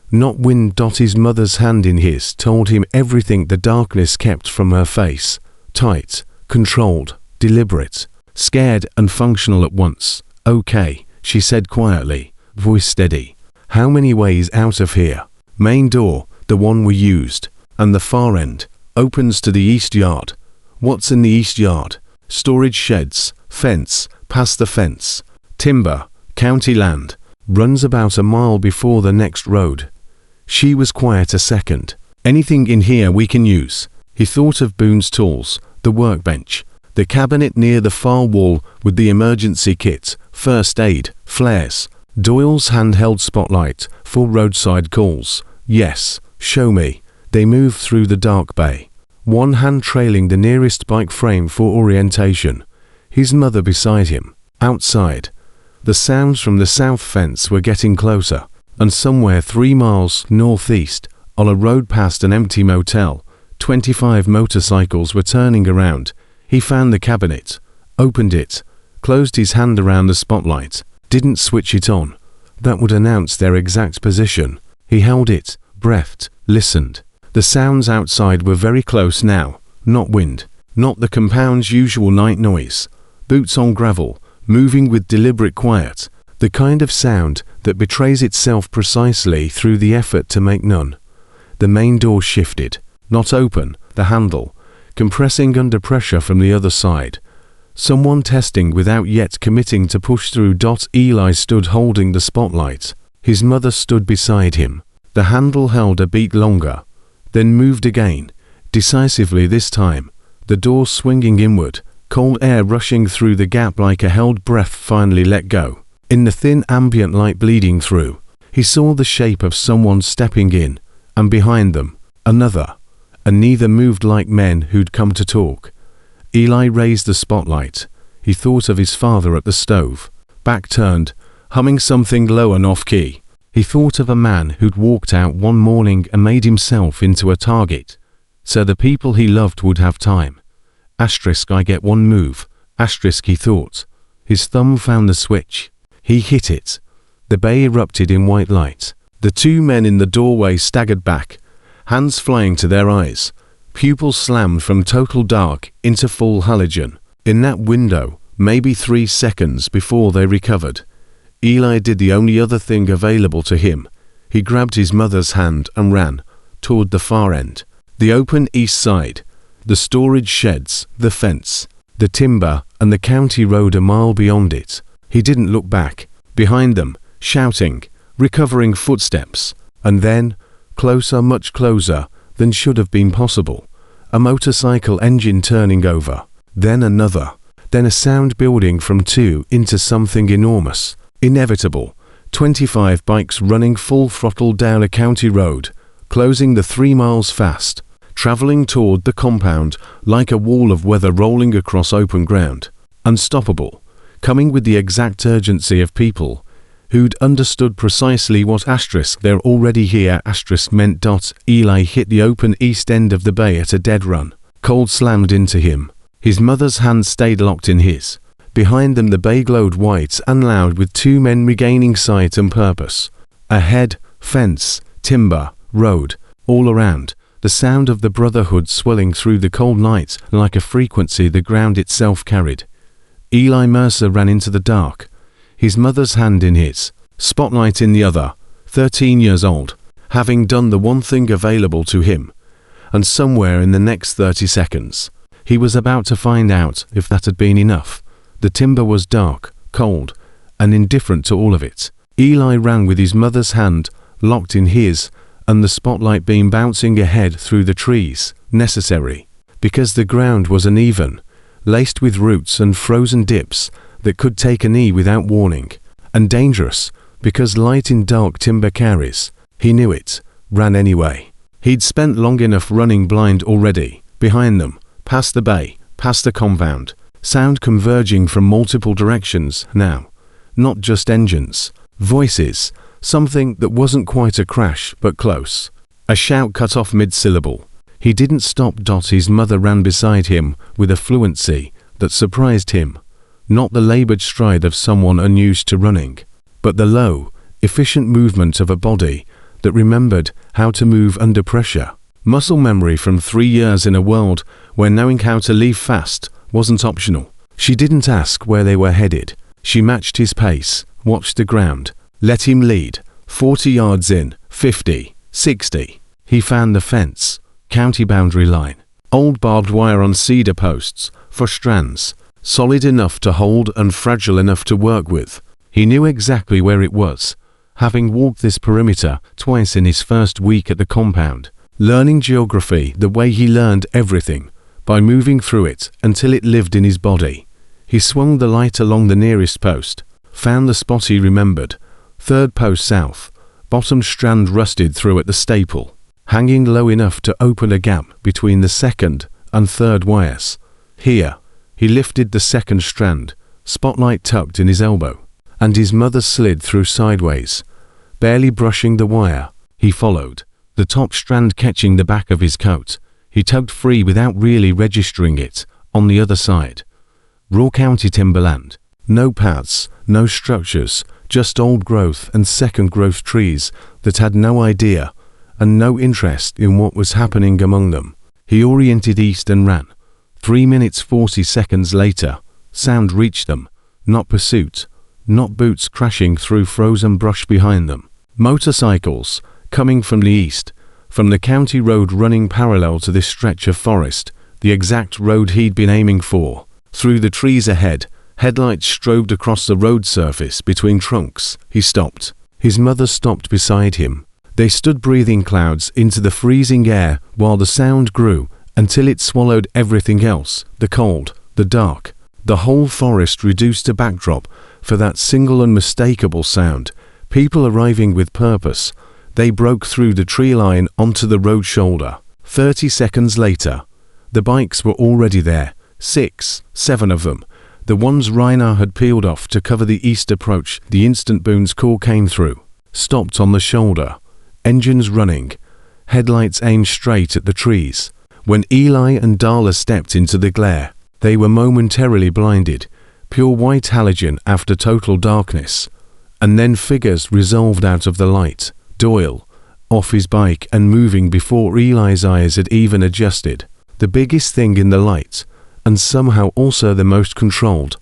Not wind. His mother's hand in his told him everything the darkness kept from her face. Tight, controlled, deliberate, scared and functional at once. Okay, she said quietly, voice steady. How many ways out of here? Main door, the one we used, and the far end, opens to the east yard. What's in the east yard? Storage sheds, fence, past the fence, timber, county land, runs about a mile before the next road. She was quiet a second. Anything in here we can use. He thought of Boone's tools, the workbench, the cabinet near the far wall with the emergency kit, first aid, flares, Doyle's handheld spotlight for roadside calls. Yes, show me. They moved through the dark bay, one hand trailing the nearest bike frame for orientation. His mother beside him. Outside. The sounds from the south fence were getting closer, and somewhere 3 miles northeast, on a road past an empty motel, 25 motorcycles were turning around. He found the cabinet, opened it, closed his hand around the spotlight, didn't switch it on. That would announce their exact position. He held it, breathed, listened. The sounds outside were very close now. Not wind, not the compound's usual night noise. Boots on gravel, moving with deliberate quiet, the kind of sound that betrays itself precisely through the effort to make none. The main door shifted, not open, the handle, compressing under pressure from the other side. Someone testing without yet committing to push through. Eli stood holding the spotlight. His mother stood beside him. The handle held a beat longer, then moved again, decisively this time, the door swinging inward, cold air rushing through the gap like a held breath finally let go. In the thin ambient light bleeding through, he saw the shape of someone stepping in, and behind them, another, and neither moved like men who'd come to talk. Eli raised the spotlight. He thought of his father at the stove, back turned, humming something low and off-key. He thought of a man who'd walked out one morning and made himself into a target, so the people he loved would have time. Asterisk, I get one move. Asterisk, he thought. His thumb found the switch. He hit it. The bay erupted in white light. The 2 men in the doorway staggered back, hands flying to their eyes, pupils slammed from total dark into full halogen. In that window, maybe 3 seconds before they recovered, Eli did the only other thing available to him. He grabbed his mother's hand and ran toward the far end, the open east side, the storage sheds, the fence, the timber, and the county road a mile beyond it. He didn't look back. Behind them, shouting, recovering footsteps, and then, closer, much closer than should have been possible, a motorcycle engine turning over, then another, then a sound building from two into something enormous, inevitable. 25 bikes running full throttle down a county road, closing the 3 miles fast, traveling toward the compound like a wall of weather rolling across open ground, unstoppable, coming with the exact urgency of people who'd understood precisely what asterisk they're already here asterisk meant. Eli hit the open east end of the bay at a dead run. Cold slammed into him. His mother's hand stayed locked in his. Behind them the bay glowed white and loud with two men regaining sight and purpose. Ahead, fence, timber, road, all around, the sound of the Brotherhood swelling through the cold night like a frequency the ground itself carried. Eli Mercer ran into the dark, his mother's hand in his, spotlight in the other, 13 years old, having done the one thing available to him, and somewhere in the next 30 seconds, he was about to find out if that had been enough. The timber was dark, cold, and indifferent to all of it. Eli ran with his mother's hand locked in his, and the spotlight beam bouncing ahead through the trees, necessary, because the ground was uneven, laced with roots and frozen dips that could take a knee without warning, and dangerous, because light in dark timber carries. He knew it, ran anyway. He'd spent long enough running blind already, behind them, past the bay, past the compound, sound converging from multiple directions now. Not just engines, voices, something that wasn't quite a crash but close. A shout cut off mid-syllable. He didn't stop. His mother ran beside him with a fluency that surprised him. Not the labored stride of someone unused to running, but the low, efficient movement of a body that remembered how to move under pressure. Muscle memory from 3 years in a world where knowing how to leave fast wasn't optional. She didn't ask where they were headed. She matched his pace, watched the ground, let him lead. 40 yards in, 50, 60. He found the fence, county boundary line. Old barbed wire on cedar posts, for strands, solid enough to hold and fragile enough to work with. He knew exactly where it was, having walked this perimeter twice in his first week at the compound, learning geography the way he learned everything, by moving through it until it lived in his body. He swung the light along the nearest post, found the spot he remembered, third post south, bottom strand rusted through at the staple, hanging low enough to open a gap between the second and third wires. Here, he lifted the second strand, spotlight tucked in his elbow, and his mother slid through sideways, barely brushing the wire. He followed, the top strand catching the back of his coat. He tugged free without really registering it, on the other side. Raw county timberland. No paths, no structures, just old growth and second growth trees that had no idea and no interest in what was happening among them. He oriented east and ran. 3 minutes 40 seconds later, sound reached them. Not pursuit, not boots crashing through frozen brush behind them. Motorcycles, coming from the east, from the county road running parallel to this stretch of forest, the exact road he'd been aiming for. Through the trees ahead, headlights strobed across the road surface between trunks. He stopped. His mother stopped beside him. They stood breathing clouds into the freezing air while the sound grew until it swallowed everything else, the cold, the dark, the whole forest reduced to backdrop for that single unmistakable sound. People arriving with purpose. They broke through the tree line onto the road shoulder. 30 seconds later, the bikes were already there. 6, 7 of them. The ones Reiner had peeled off to cover the east approach the instant Boone's call came through. Stopped on the shoulder. Engines running. Headlights aimed straight at the trees. When Eli and Darla stepped into the glare, they were momentarily blinded. Pure white halogen after total darkness. And then figures resolved out of the light. Doyle, off his bike and moving before Eli's eyes had even adjusted. The biggest thing in the light, and somehow also the most controlled.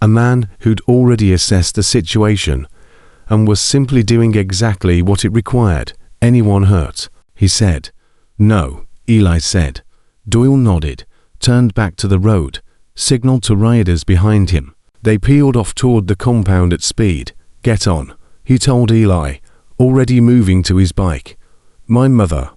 A man who'd already assessed the situation, and was simply doing exactly what it required. Anyone hurt? He said. No, Eli said. Doyle nodded, turned back to the road, signaled to riders behind him. They peeled off toward the compound at speed. "Get on," he told Eli, already moving to his bike. "My mother.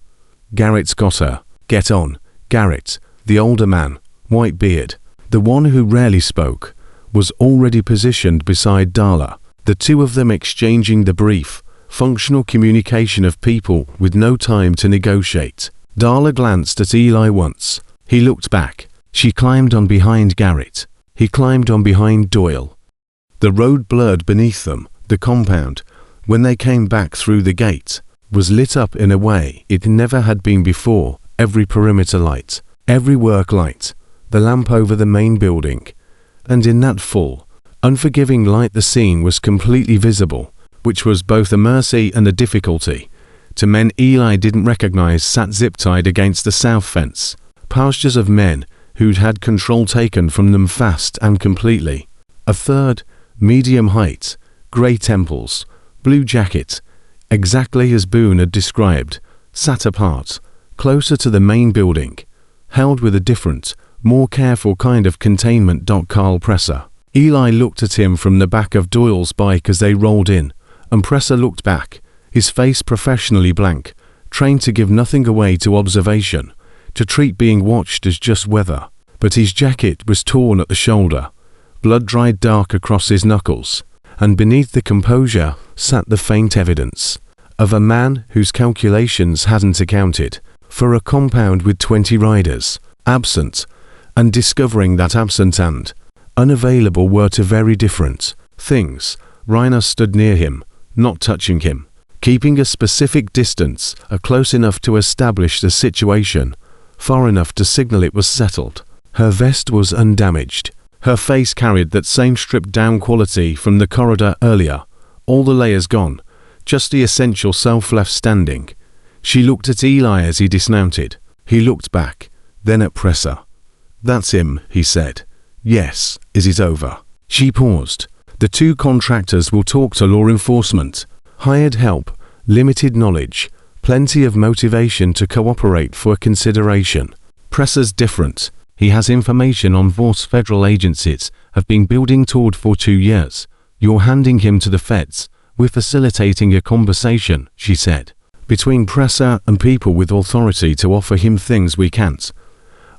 Garrett's got her." "Get on." Garrett, the older man, white beard, the one who rarely spoke, was already positioned beside Darla, the two of them exchanging the brief, functional communication of people with no time to negotiate. Darla glanced at Eli once. He looked back. She climbed on behind Garrett. He climbed on behind Doyle. The road blurred beneath them. The compound, when they came back through the gate, was lit up in a way it never had been before. Every perimeter light, every work light, the lamp over the main building, and in that full, unforgiving light the scene was completely visible, which was both a mercy and a difficulty to men Eli didn't recognize sat zip-tied against the south fence, pastures of men who'd had control taken from them fast and completely. A third, medium height, grey temples, blue jacket, exactly as Boone had described, sat apart, closer to the main building, held with a different, more careful kind of containment. Carl Presser. Eli looked at him from the back of Doyle's bike as they rolled in, and Presser looked back, his face professionally blank, trained to give nothing away to observation, to treat being watched as just weather. But his jacket was torn at the shoulder, blood dried dark across his knuckles, and beneath the composure sat the faint evidence of a man whose calculations hadn't accounted for a compound with 20 riders, absent, and discovering that absent and unavailable were two very different things. Reiner stood near him, not touching him, keeping a specific distance, close enough to establish the situation, far enough to signal it was settled. Her vest was undamaged. Her face carried that same stripped-down quality from the corridor earlier, all the layers gone, just the essential self left standing. She looked at Eli as he dismounted. He looked back, then at Presser. "That's him," he said. "Yes, is it over?" She paused. "The two contractors will talk to law enforcement. Hired help, limited knowledge, plenty of motivation to cooperate for consideration. Presser's different. He has information on what federal agencies have been building toward for 2 years. You're handing him to the feds. We're facilitating a conversation," she said, "between Presser and people with authority to offer him things we can't.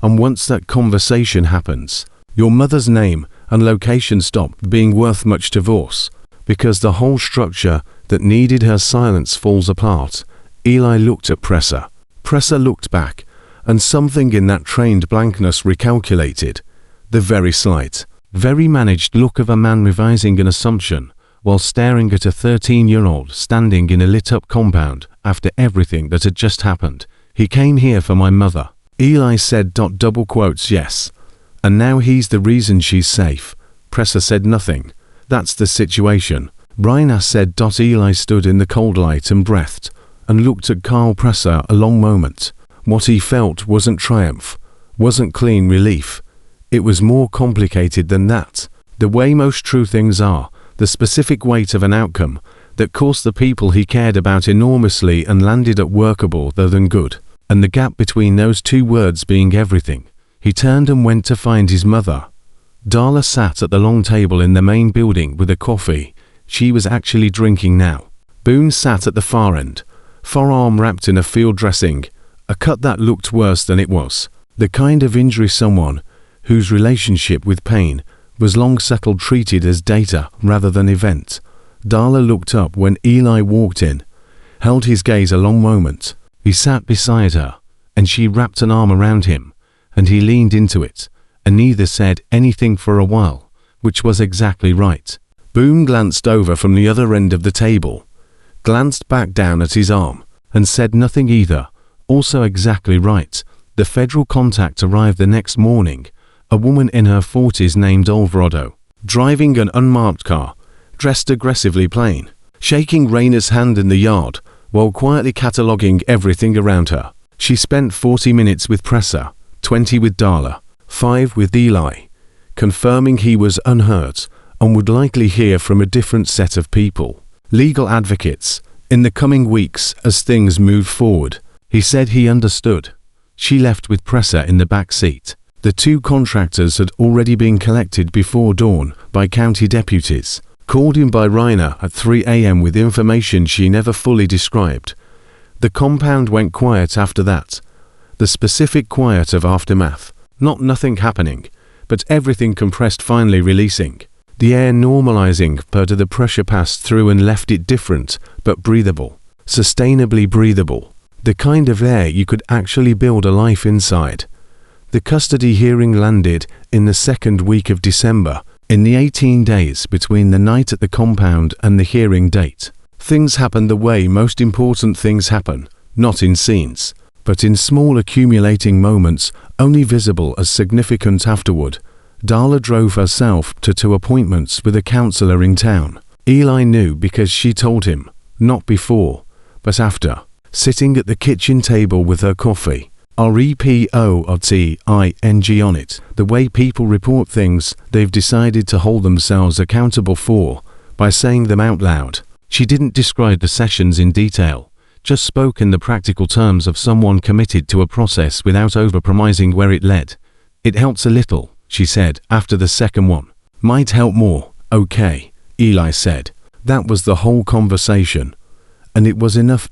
And once that conversation happens, your mother's name and location stop being worth much divorce, because the whole structure that needed her silence falls apart." Eli looked at Presser. Presser looked back, and something in that trained blankness recalculated. The very slight, very managed look of a man revising an assumption while staring at a 13-year-old standing in a lit-up compound after everything that had just happened. "He came here for my mother." Eli said double quotes yes. "And now he's the reason she's safe." Presser said nothing. "That's the situation." Reiner said. Eli stood in the cold light and breathed, and looked at Carl Presser a long moment. What he felt wasn't triumph, wasn't clean relief. It was more complicated than that. The way most true things are, the specific weight of an outcome that cost the people he cared about enormously and landed at workable though than good, and the gap between those two words being everything. He turned and went to find his mother. Darla sat at the long table in the main building with a coffee she was actually drinking now. Boone sat at the far end, forearm wrapped in a field dressing, a cut that looked worse than it was, the kind of injury someone whose relationship with pain was long settled treated as data rather than event. Darla looked up when Eli walked in, held his gaze a long moment. He sat beside her, and she wrapped an arm around him, and he leaned into it, and neither said anything for a while, which was exactly right. Boone glanced over from the other end of the table, glanced back down at his arm, and said nothing either. Also exactly right. The federal contact arrived the next morning, a woman in her 40s named Alvarado, driving an unmarked car, dressed aggressively plain, shaking Rainer's hand in the yard, while quietly cataloguing everything around her. She spent 40 minutes with Presser, 20 with Darla, 5 with Eli, confirming he was unhurt and would likely hear from a different set of people, legal advocates, in the coming weeks as things moved forward. He said he understood. She left with Presser in the back seat. The 2 contractors had already been collected before dawn by county deputies, called in by Raina at 3 a.m. with information she never fully described. The compound went quiet after that. The specific quiet of aftermath. Not nothing happening, but everything compressed, finally releasing. The air normalizing per to the pressure passed through and left it different, but breathable. Sustainably breathable. The kind of air you could actually build a life inside. The custody hearing landed in the 2nd week of December, in the 18 days between the night at the compound and the hearing date. Things happened the way most important things happen, not in scenes, but in small accumulating moments only visible as significant afterward. Darla drove herself to 2 appointments with a counsellor in town. Eli knew because she told him, not before, but after, sitting at the kitchen table with her coffee. REPORTING on it, the way people report things they've decided to hold themselves accountable for, by saying them out loud. She didn't describe the sessions in detail, just spoke in the practical terms of someone committed to a process without overpromising where it led. It helps a little, she said after the 2nd one. Might help more, okay, Eli said. That was the whole conversation. And it was enough.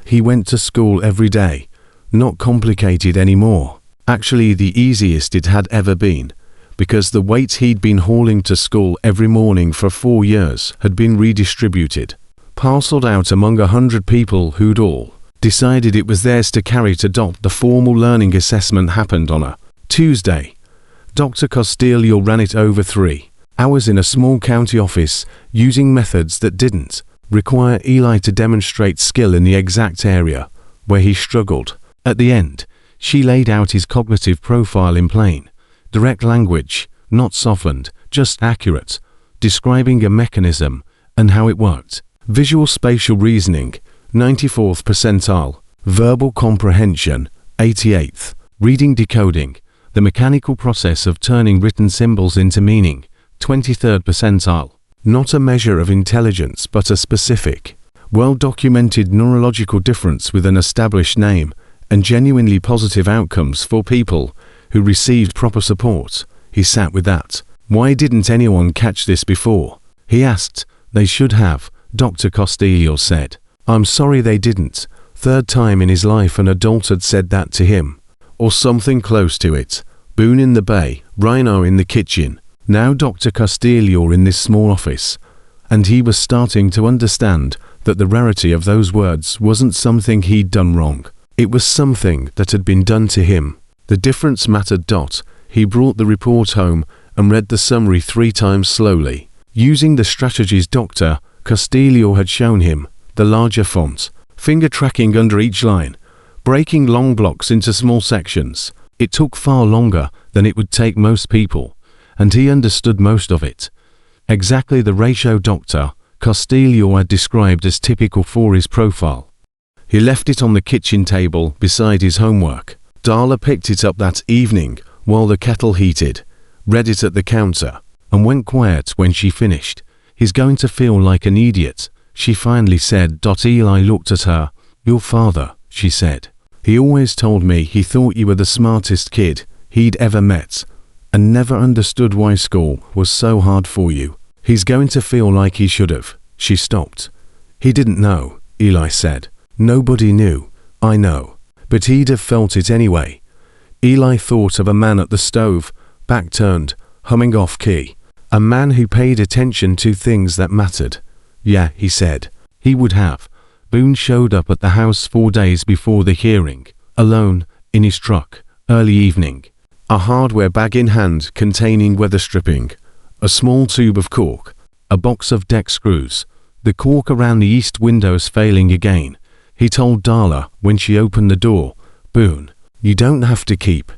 He went to school every day. Not complicated anymore. Actually the easiest it had ever been, because the weight he'd been hauling to school every morning for 4 years had been redistributed, parceled out among 100 people who'd all decided it was theirs to carry. The formal learning assessment happened on a Tuesday. Dr. Castillo ran it over 3 hours in a small county office, using methods that didn't require Eli to demonstrate skill in the exact area where he struggled. At the end, she laid out his cognitive profile in plain, direct language, not softened, just accurate, describing a mechanism and how it worked. Visual spatial reasoning, 94th percentile, verbal comprehension, 88th, reading decoding, the mechanical process of turning written symbols into meaning, 23rd percentile. Not a measure of intelligence but a specific, well-documented neurological difference with an established name, and genuinely positive outcomes for people who received proper support. He sat with that. Why didn't anyone catch this before? He asked. They should have, Dr. Castillo said. I'm sorry they didn't. 3rd time in his life an adult had said that to him. Or something close to it. Boone in the bay, Rhino in the kitchen, now Dr. Castillo in this small office. And he was starting to understand that the rarity of those words wasn't something he'd done wrong. It was something that had been done to him. The difference mattered. He brought the report home and read the summary 3 times slowly, using the strategies Dr. Castillo had shown him, the larger font, finger tracking under each line, breaking long blocks into small sections. It took far longer than it would take most people, and he understood most of it. Exactly the ratio Dr. Castillo had described as typical for his profile. He left it on the kitchen table beside his homework. Darla picked it up that evening while the kettle heated, read it at the counter, and went quiet when she finished. He's going to feel like an idiot, she finally said. Eli looked at her. Your father, she said. He always told me he thought you were the smartest kid he'd ever met, and never understood why school was so hard for you. He's going to feel like he should have. She stopped. He didn't know, Eli said. Nobody knew, I know, but he'd have felt it anyway. Eli thought of a man at the stove, back turned, humming off key. A man who paid attention to things that mattered. Yeah, he said. He would have. Boone showed up at the house 4 days before the hearing, alone, in his truck, early evening. A hardware bag in hand containing weather stripping, a small tube of cork, a box of deck screws, the cork around the east windows failing again. He told Darla when she opened the door, Boone, you don't have to keep.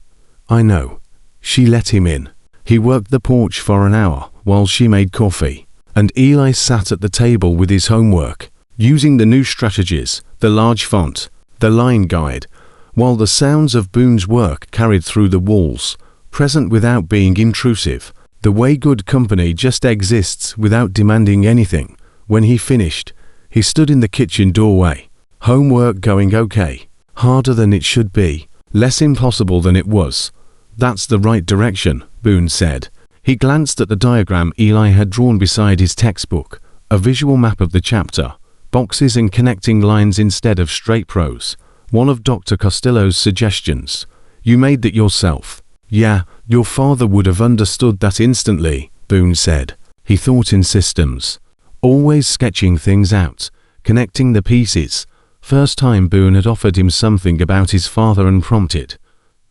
I know. She let him in. He worked the porch for an hour while she made coffee, and Eli sat at the table with his homework, using the new strategies, the large font, the line guide, while the sounds of Boone's work carried through the walls, present without being intrusive, the way good company just exists without demanding anything. When he finished, he stood in the kitchen doorway. Homework going okay. Harder than it should be. Less impossible than it was. That's the right direction, Boone said. He glanced at the diagram Eli had drawn beside his textbook, a visual map of the chapter, boxes and connecting lines instead of straight prose. One of Dr. Costello's suggestions. You made that yourself. Yeah, your father would have understood that instantly, Boone said. He thought in systems. Always sketching things out, connecting the pieces. First time Boone had offered him something about his father and prompted.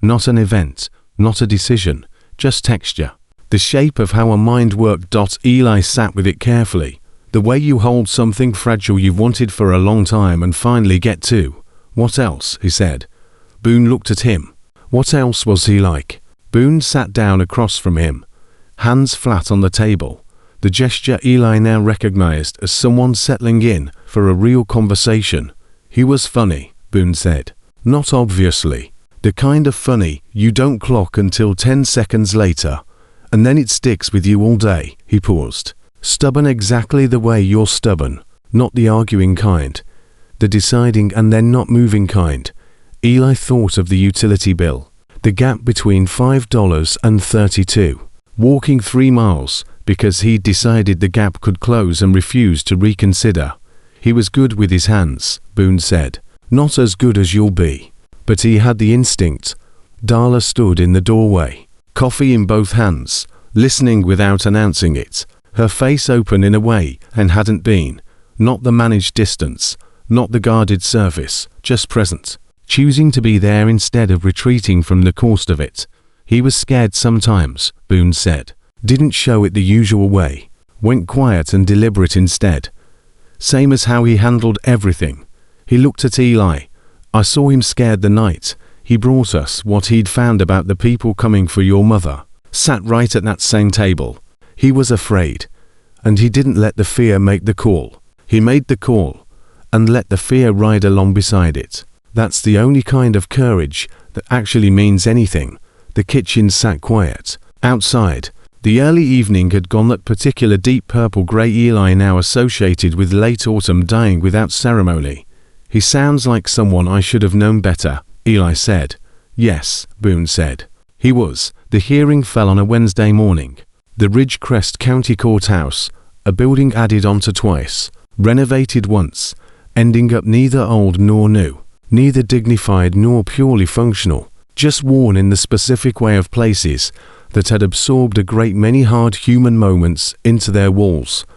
Not an event, not a decision, just texture. The shape of how a mind worked. Eli sat with it carefully. The way you hold something fragile you've wanted for a long time and finally get to. What else? He said. Boone looked at him. What else was he like? Boone sat down across from him, hands flat on the table. The gesture Eli now recognized as someone settling in for a real conversation. He was funny, Boone said. Not obviously. The kind of funny you don't clock until 10 seconds later. And then it sticks with you all day. He paused. Stubborn exactly the way you're stubborn, not the arguing kind. The deciding and then not moving kind. Eli thought of the utility bill. The gap between $5 and $32. Walking 3 miles because he'd decided the gap could close and refused to reconsider. He was good with his hands, Boone said. Not as good as you'll be. But he had the instinct. Darla stood in the doorway, coffee in both hands, listening without announcing it, her face open in a way and hadn't been. Not the managed distance, not the guarded surface, just present, choosing to be there instead of retreating from the cost of it. He was scared sometimes, Boone said. Didn't show it the usual way. Went quiet and deliberate instead. Same as how he handled everything. He looked at Eli. I saw him scared the night. He brought us what he'd found about the people coming for your mother. Sat right at that same table. He was afraid. And he didn't let the fear make the call. He made the call. And let the fear ride along beside it. That's the only kind of courage that actually means anything. The kitchen sat quiet. Outside, the early evening had gone. That particular deep purple-grey Eli now associated with late autumn dying without ceremony. He sounds like someone I should have known better, Eli said. Yes, Boone said. He was. The hearing fell on a Wednesday morning. The Ridgecrest County Courthouse, a building added onto twice, renovated once, ending up neither old nor new, neither dignified nor purely functional, just worn in the specific way of places that had absorbed a great many hard human moments into their walls.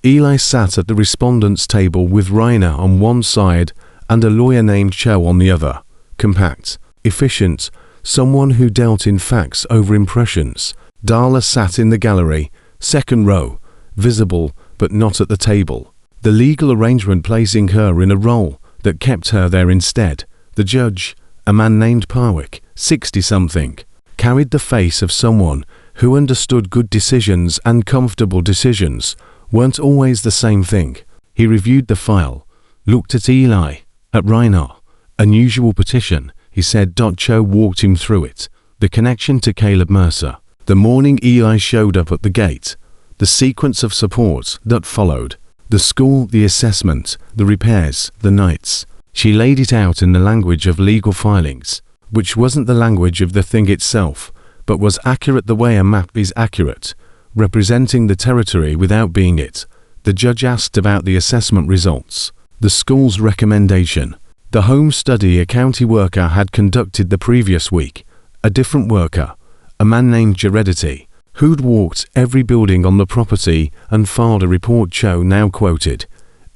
Eli sat at the respondent's table with Reiner on one side and a lawyer named Cho on the other. Compact, efficient, someone who dealt in facts over impressions. Darla sat in the gallery, second row, visible but not at the table. The legal arrangement placing her in a role that kept her there instead. The judge, a man named Parwick, 60-something, carried the face of someone who understood good decisions and comfortable decisions weren't always the same thing. He reviewed the file, looked at Eli, at Reiner. Unusual petition, he said. Cho walked him through it. The connection to Caleb Mercer. The morning Eli showed up at the gate. The sequence of support that followed. The school, the assessment, the repairs, the nights. She laid it out in the language of legal filings, which wasn't the language of the thing itself, but was accurate the way a map is accurate, representing the territory without being it. The judge asked about the assessment results. The school's recommendation. The home study a county worker had conducted the previous week. A different worker, a man named Geredity, who'd walked every building on the property and filed a report. Cho now quoted.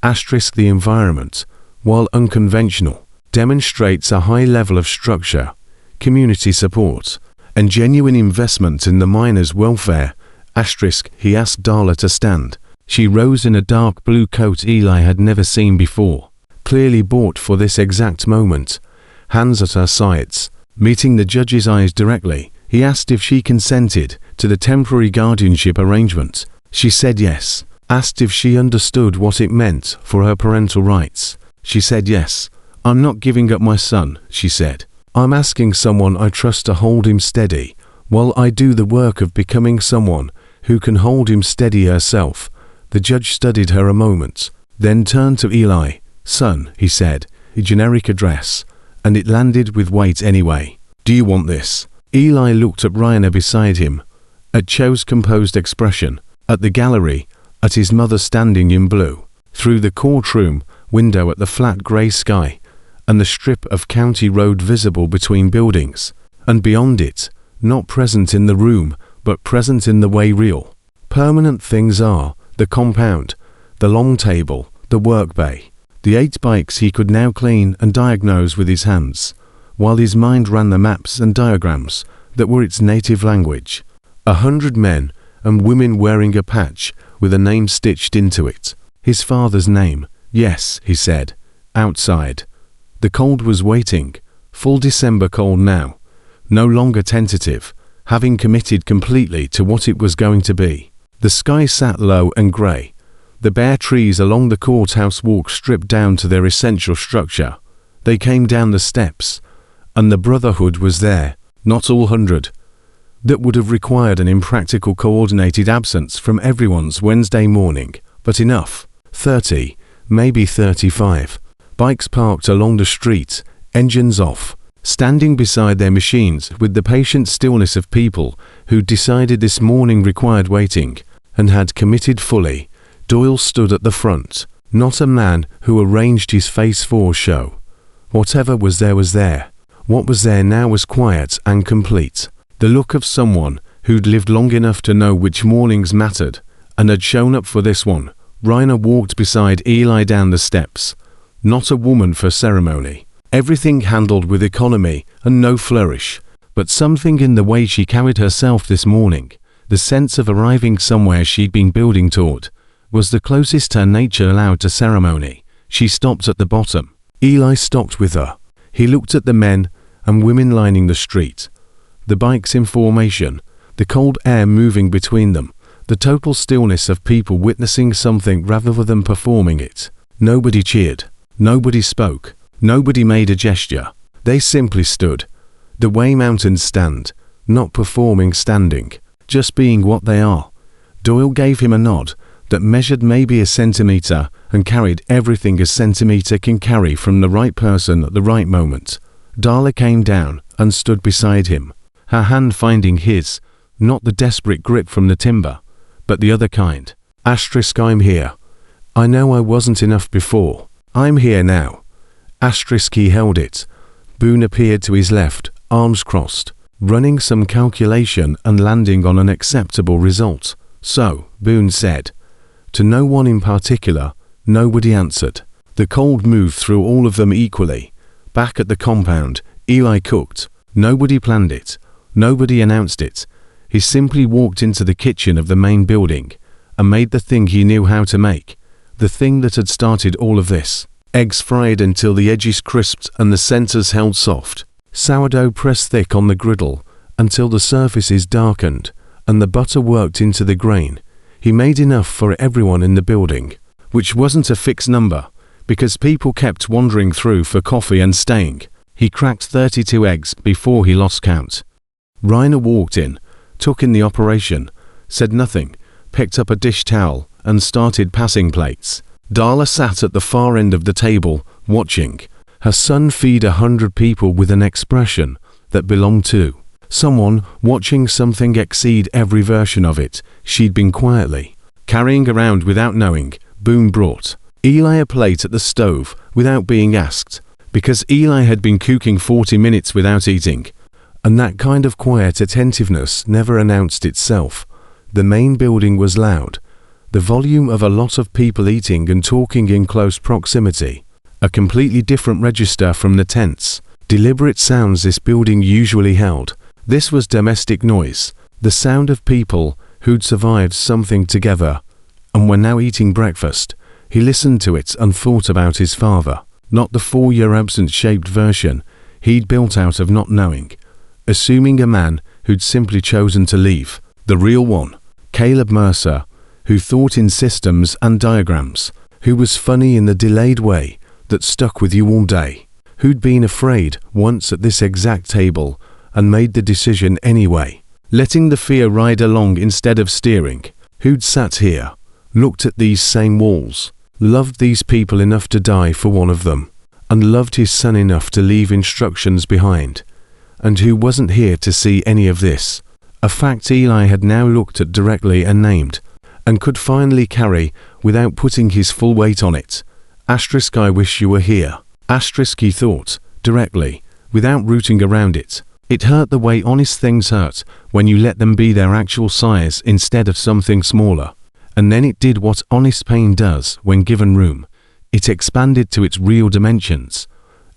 Asterisk the environment, while unconventional, demonstrates a high level of structure, community support, and genuine investment in the miners' welfare. Asterisk, he asked Darla to stand. She rose in a dark blue coat Eli had never seen before, clearly bought for this exact moment, hands at her sides. Meeting the judge's eyes directly, he asked if she consented to the temporary guardianship arrangement. She said yes. Asked if she understood what it meant for her parental rights. She said yes. I'm not giving up my son, she said. I'm asking someone I trust to hold him steady, while I do the work of becoming someone who can hold him steady herself. The judge studied her a moment, then turned to Eli. Son, he said, a generic address, and it landed with weight anyway. Do you want this? Eli looked at Rainer beside him, at Cho's composed expression, at the gallery, at his mother standing in blue, through the courtroom window at the flat grey sky, and the strip of county road visible between buildings, and beyond it, not present in the room, but present in the way real, permanent things are, the compound, the long table, the work bay, the 8 bikes he could now clean and diagnose with his hands, while his mind ran the maps and diagrams that were its native language. 100 men and women wearing a patch with a name stitched into it. His father's name. Yes, he said. Outside. The cold was waiting. Full December cold now. No longer tentative, having committed completely to what it was going to be. The sky sat low and grey. The bare trees along the courthouse walk stripped down to their essential structure. They came down the steps, and the Brotherhood was there, not all 100. That would have required an impractical coordinated absence from everyone's Wednesday morning, but enough. 30, maybe 35. Bikes parked along the street, engines off, standing beside their machines with the patient stillness of people who'd decided this morning required waiting, and had committed fully. Doyle stood at the front, not a man who arranged his face for show. Whatever was there was there. What was there now was quiet and complete. The look of someone who'd lived long enough to know which mornings mattered, and had shown up for this one. Rainer walked beside Eli down the steps. Not a woman for ceremony. Everything handled with economy and no flourish, but something in the way she carried herself this morning, the sense of arriving somewhere she'd been building toward, was the closest her nature allowed to ceremony. She stopped at the bottom. Eli stopped with her. He looked at the men and women lining the street, the bikes in formation, the cold air moving between them, the total stillness of people witnessing something rather than performing it. Nobody cheered. Nobody spoke. Nobody made a gesture. They simply stood. The way mountains stand, not performing standing, just being what they are. Doyle gave him a nod that measured maybe a centimeter and carried everything a centimeter can carry from the right person at the right moment. Darla came down and stood beside him, her hand finding his, not the desperate grip from the timber, but the other kind. I'm here. I know I wasn't enough before. I'm here now. He held it. Boone appeared to his left, arms crossed, running some calculation and landing on an acceptable result. So, Boone said. To no one in particular, nobody answered. The cold moved through all of them equally. Back at the compound, Eli cooked. Nobody planned it. Nobody announced it. He simply walked into the kitchen of the main building and made the thing he knew how to make. The thing that had started all of this. Eggs fried until the edges crisped and the centers held soft. Sourdough pressed thick on the griddle until the surfaces darkened and the butter worked into the grain. He made enough for everyone in the building, which wasn't a fixed number, because people kept wandering through for coffee and staying. He cracked 32 eggs before he lost count. Rainer walked in, took in the operation, said nothing, picked up a dish towel, and started passing plates. Darla sat at the far end of the table, watching her son feed 100 people with an expression that belonged to someone watching something exceed every version of it she'd been quietly carrying around without knowing. Boone brought Eli a plate at the stove without being asked, because Eli had been cooking 40 minutes without eating, and that kind of quiet attentiveness never announced itself. The main building was loud, the volume of a lot of people eating and talking in close proximity, a completely different register from the tense, deliberate sounds this building usually held. This was domestic noise, the sound of people who'd survived something together and were now eating breakfast. He listened to it and thought about his father, not the 4-year absent-shaped version he'd built out of not knowing, assuming a man who'd simply chosen to leave, the real one, Caleb Mercer, who thought in systems and diagrams, who was funny in the delayed way that stuck with you all day, who'd been afraid once at this exact table and made the decision anyway, letting the fear ride along instead of steering, who'd sat here, looked at these same walls, loved these people enough to die for one of them, and loved his son enough to leave instructions behind, and who wasn't here to see any of this. A fact Eli had now looked at directly and named, and could finally carry without putting his full weight on it. Asterisk, I wish you were here. Asterisk, he thought, directly, without rooting around it. It hurt the way honest things hurt when you let them be their actual size instead of something smaller. And then it did what honest pain does when given room. It expanded to its real dimensions,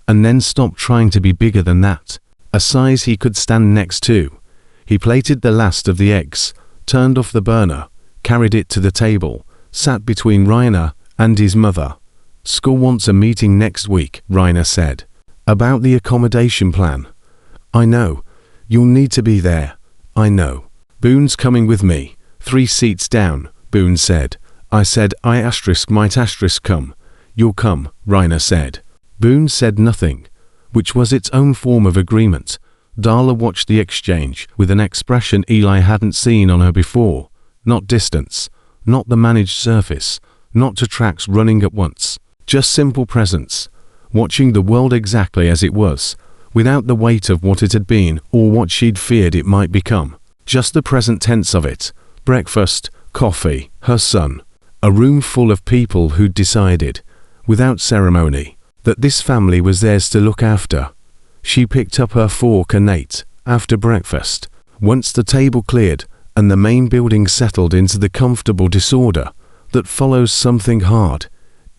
and then stopped trying to be bigger than that, a size he could stand next to. He plated the last of the eggs, turned off the burner, carried it to the table, sat between Rainer and his mother. School wants a meeting next week, Rainer said. About the accommodation plan. I know. You'll need to be there. I know. Boone's coming with me. 3 seats down, Boone said. I said I asterisk might asterisk come. You'll come, Rainer said. Boone said nothing, which was its own form of agreement. Darla watched the exchange with an expression Eli hadn't seen on her before. Not distance, not the managed surface, not 2 tracks running at once. Just simple presence, watching the world exactly as it was, without the weight of what it had been or what she'd feared it might become. Just the present tense of it. Breakfast, coffee, her son. A room full of people who'd decided, without ceremony, that this family was theirs to look after. She picked up her fork and ate, after breakfast. Once the table cleared and the main building settled into the comfortable disorder that follows something hard,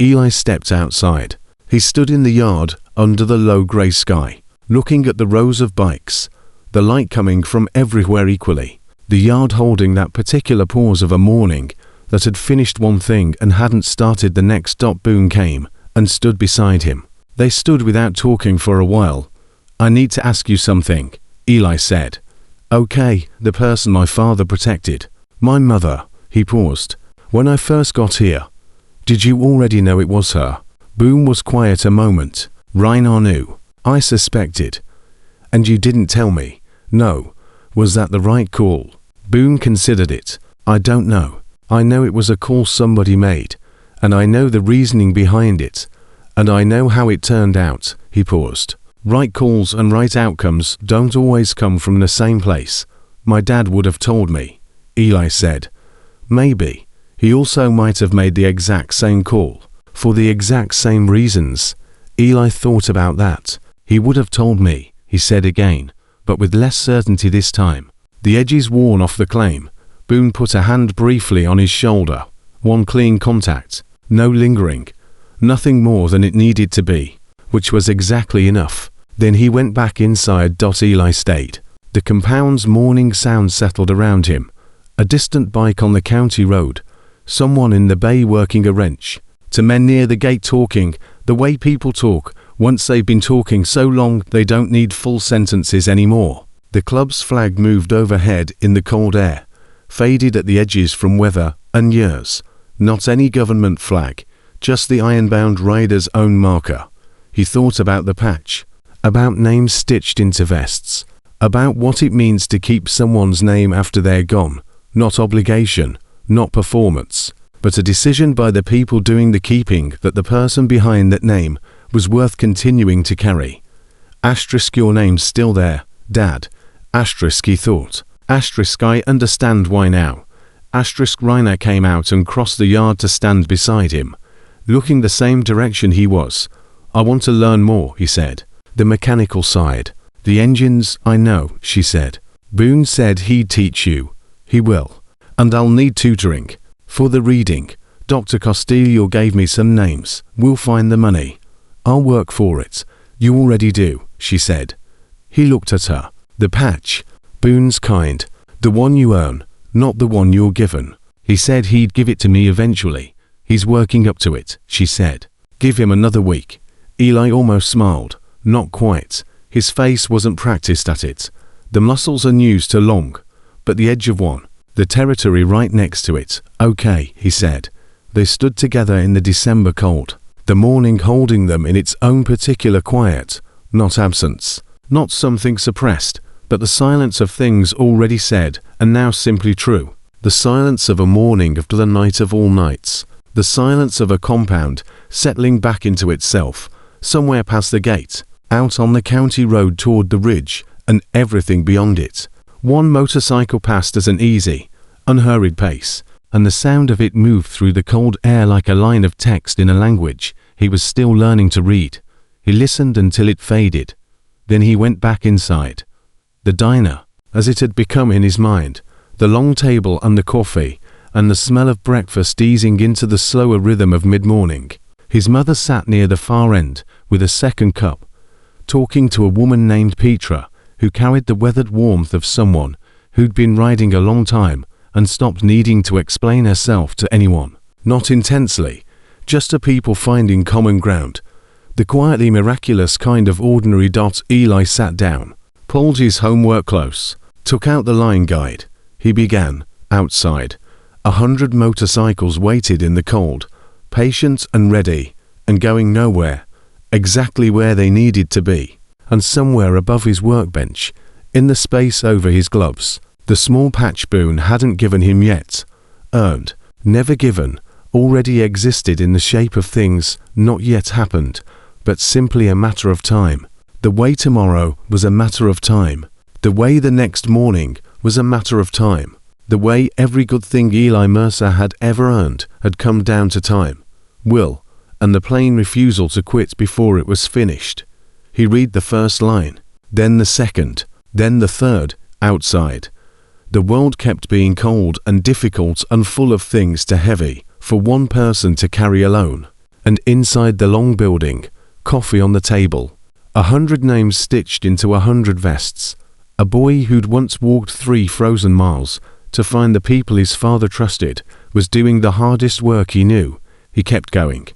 Eli stepped outside. He stood in the yard under the low grey sky, looking at the rows of bikes, the light coming from everywhere equally. The yard holding that particular pause of a morning that had finished one thing and hadn't started the next. Boone came and stood beside him. They stood without talking for a while. I need to ask you something, Eli said. Okay, the person my father protected. My mother. He paused. When I first got here, did you already know it was her? Boone was quiet a moment. Rainer knew. I suspected. And you didn't tell me? No. Was that the right call? Boone considered it. I don't know. I know it was a call somebody made, and I know the reasoning behind it, and I know how it turned out. He paused. Right calls and right outcomes don't always come from the same place. My dad would have told me, Eli said. Maybe. He also might have made the exact same call, for the exact same reasons. Eli thought about that. He would have told me, he said again, but with less certainty this time. The edges worn off the claim. Boone put a hand briefly on his shoulder. One clean contact. No lingering. Nothing more than it needed to be, which was exactly enough. Then he went back inside. Eli stayed. The compound's morning sound settled around him. A distant bike on the county road. Someone in the bay working a wrench. To men near the gate talking, the way people talk, once they've been talking so long they don't need full sentences anymore. The club's flag moved overhead in the cold air, faded at the edges from weather and years. Not any government flag, just the Ironbound Riders' own marker. He thought about the patch, about names stitched into vests, about what it means to keep someone's name after they're gone. Not obligation, not performance, but a decision by the people doing the keeping that the person behind that name was worth continuing to carry. Asterisk, your name's still there, Dad. Asterisk, he thought. Asterisk, I understand why now. Asterisk, Rainer came out and crossed the yard to stand beside him, looking the same direction he was. I want to learn more, he said. The mechanical side. The engines, I know, she said. Boone said he'd teach you. He will. And I'll need tutoring. For the reading. Dr. Costello gave me some names. We'll find the money. I'll work for it. You already do, she said. He looked at her. The patch. Boone's kind. The one you earn, not the one you're given. He said he'd give it to me eventually. He's working up to it, she said. Give him another week. Eli almost smiled. Not quite. His face wasn't practiced at it. The muscles are used to long, but the edge of one. The territory right next to it. Okay, he said. They stood together in the December cold, the morning holding them in its own particular quiet, not absence, not something suppressed, but the silence of things already said and now simply true. The silence of a morning after the night of all nights. The silence of a compound settling back into itself, somewhere past the gate, out on the county road toward the ridge and everything beyond it. One motorcycle passed at an easy, unhurried pace, and the sound of it moved through the cold air like a line of text in a language he was still learning to read. He listened until it faded. Then he went back inside. The diner, as it had become in his mind, the long table and the coffee, and the smell of breakfast easing into the slower rhythm of mid-morning. His mother sat near the far end with a second cup, talking to a woman named Petra, who carried the weathered warmth of someone who'd been riding a long time and stopped needing to explain herself to anyone. Not intensely, just a people finding common ground. The quietly miraculous kind of ordinary. Eli sat down, pulled his homework close, took out the line guide. He began, outside. 100 motorcycles waited in the cold, patient and ready, and going nowhere, exactly where they needed to be. And somewhere above his workbench, in the space over his gloves, the small patch Boone hadn't given him yet, earned, never given, already existed in the shape of things not yet happened, but simply a matter of time. The way tomorrow was a matter of time. The way the next morning was a matter of time. The way every good thing Eli Mercer had ever earned had come down to time, will, and the plain refusal to quit before it was finished. He read the first line, then the second, then the third, outside. The world kept being cold and difficult and full of things too heavy for one person to carry alone. And inside the long building, coffee on the table, 100 names stitched into 100 vests. A boy who'd once walked 3 frozen miles to find the people his father trusted was doing the hardest work he knew. He kept going.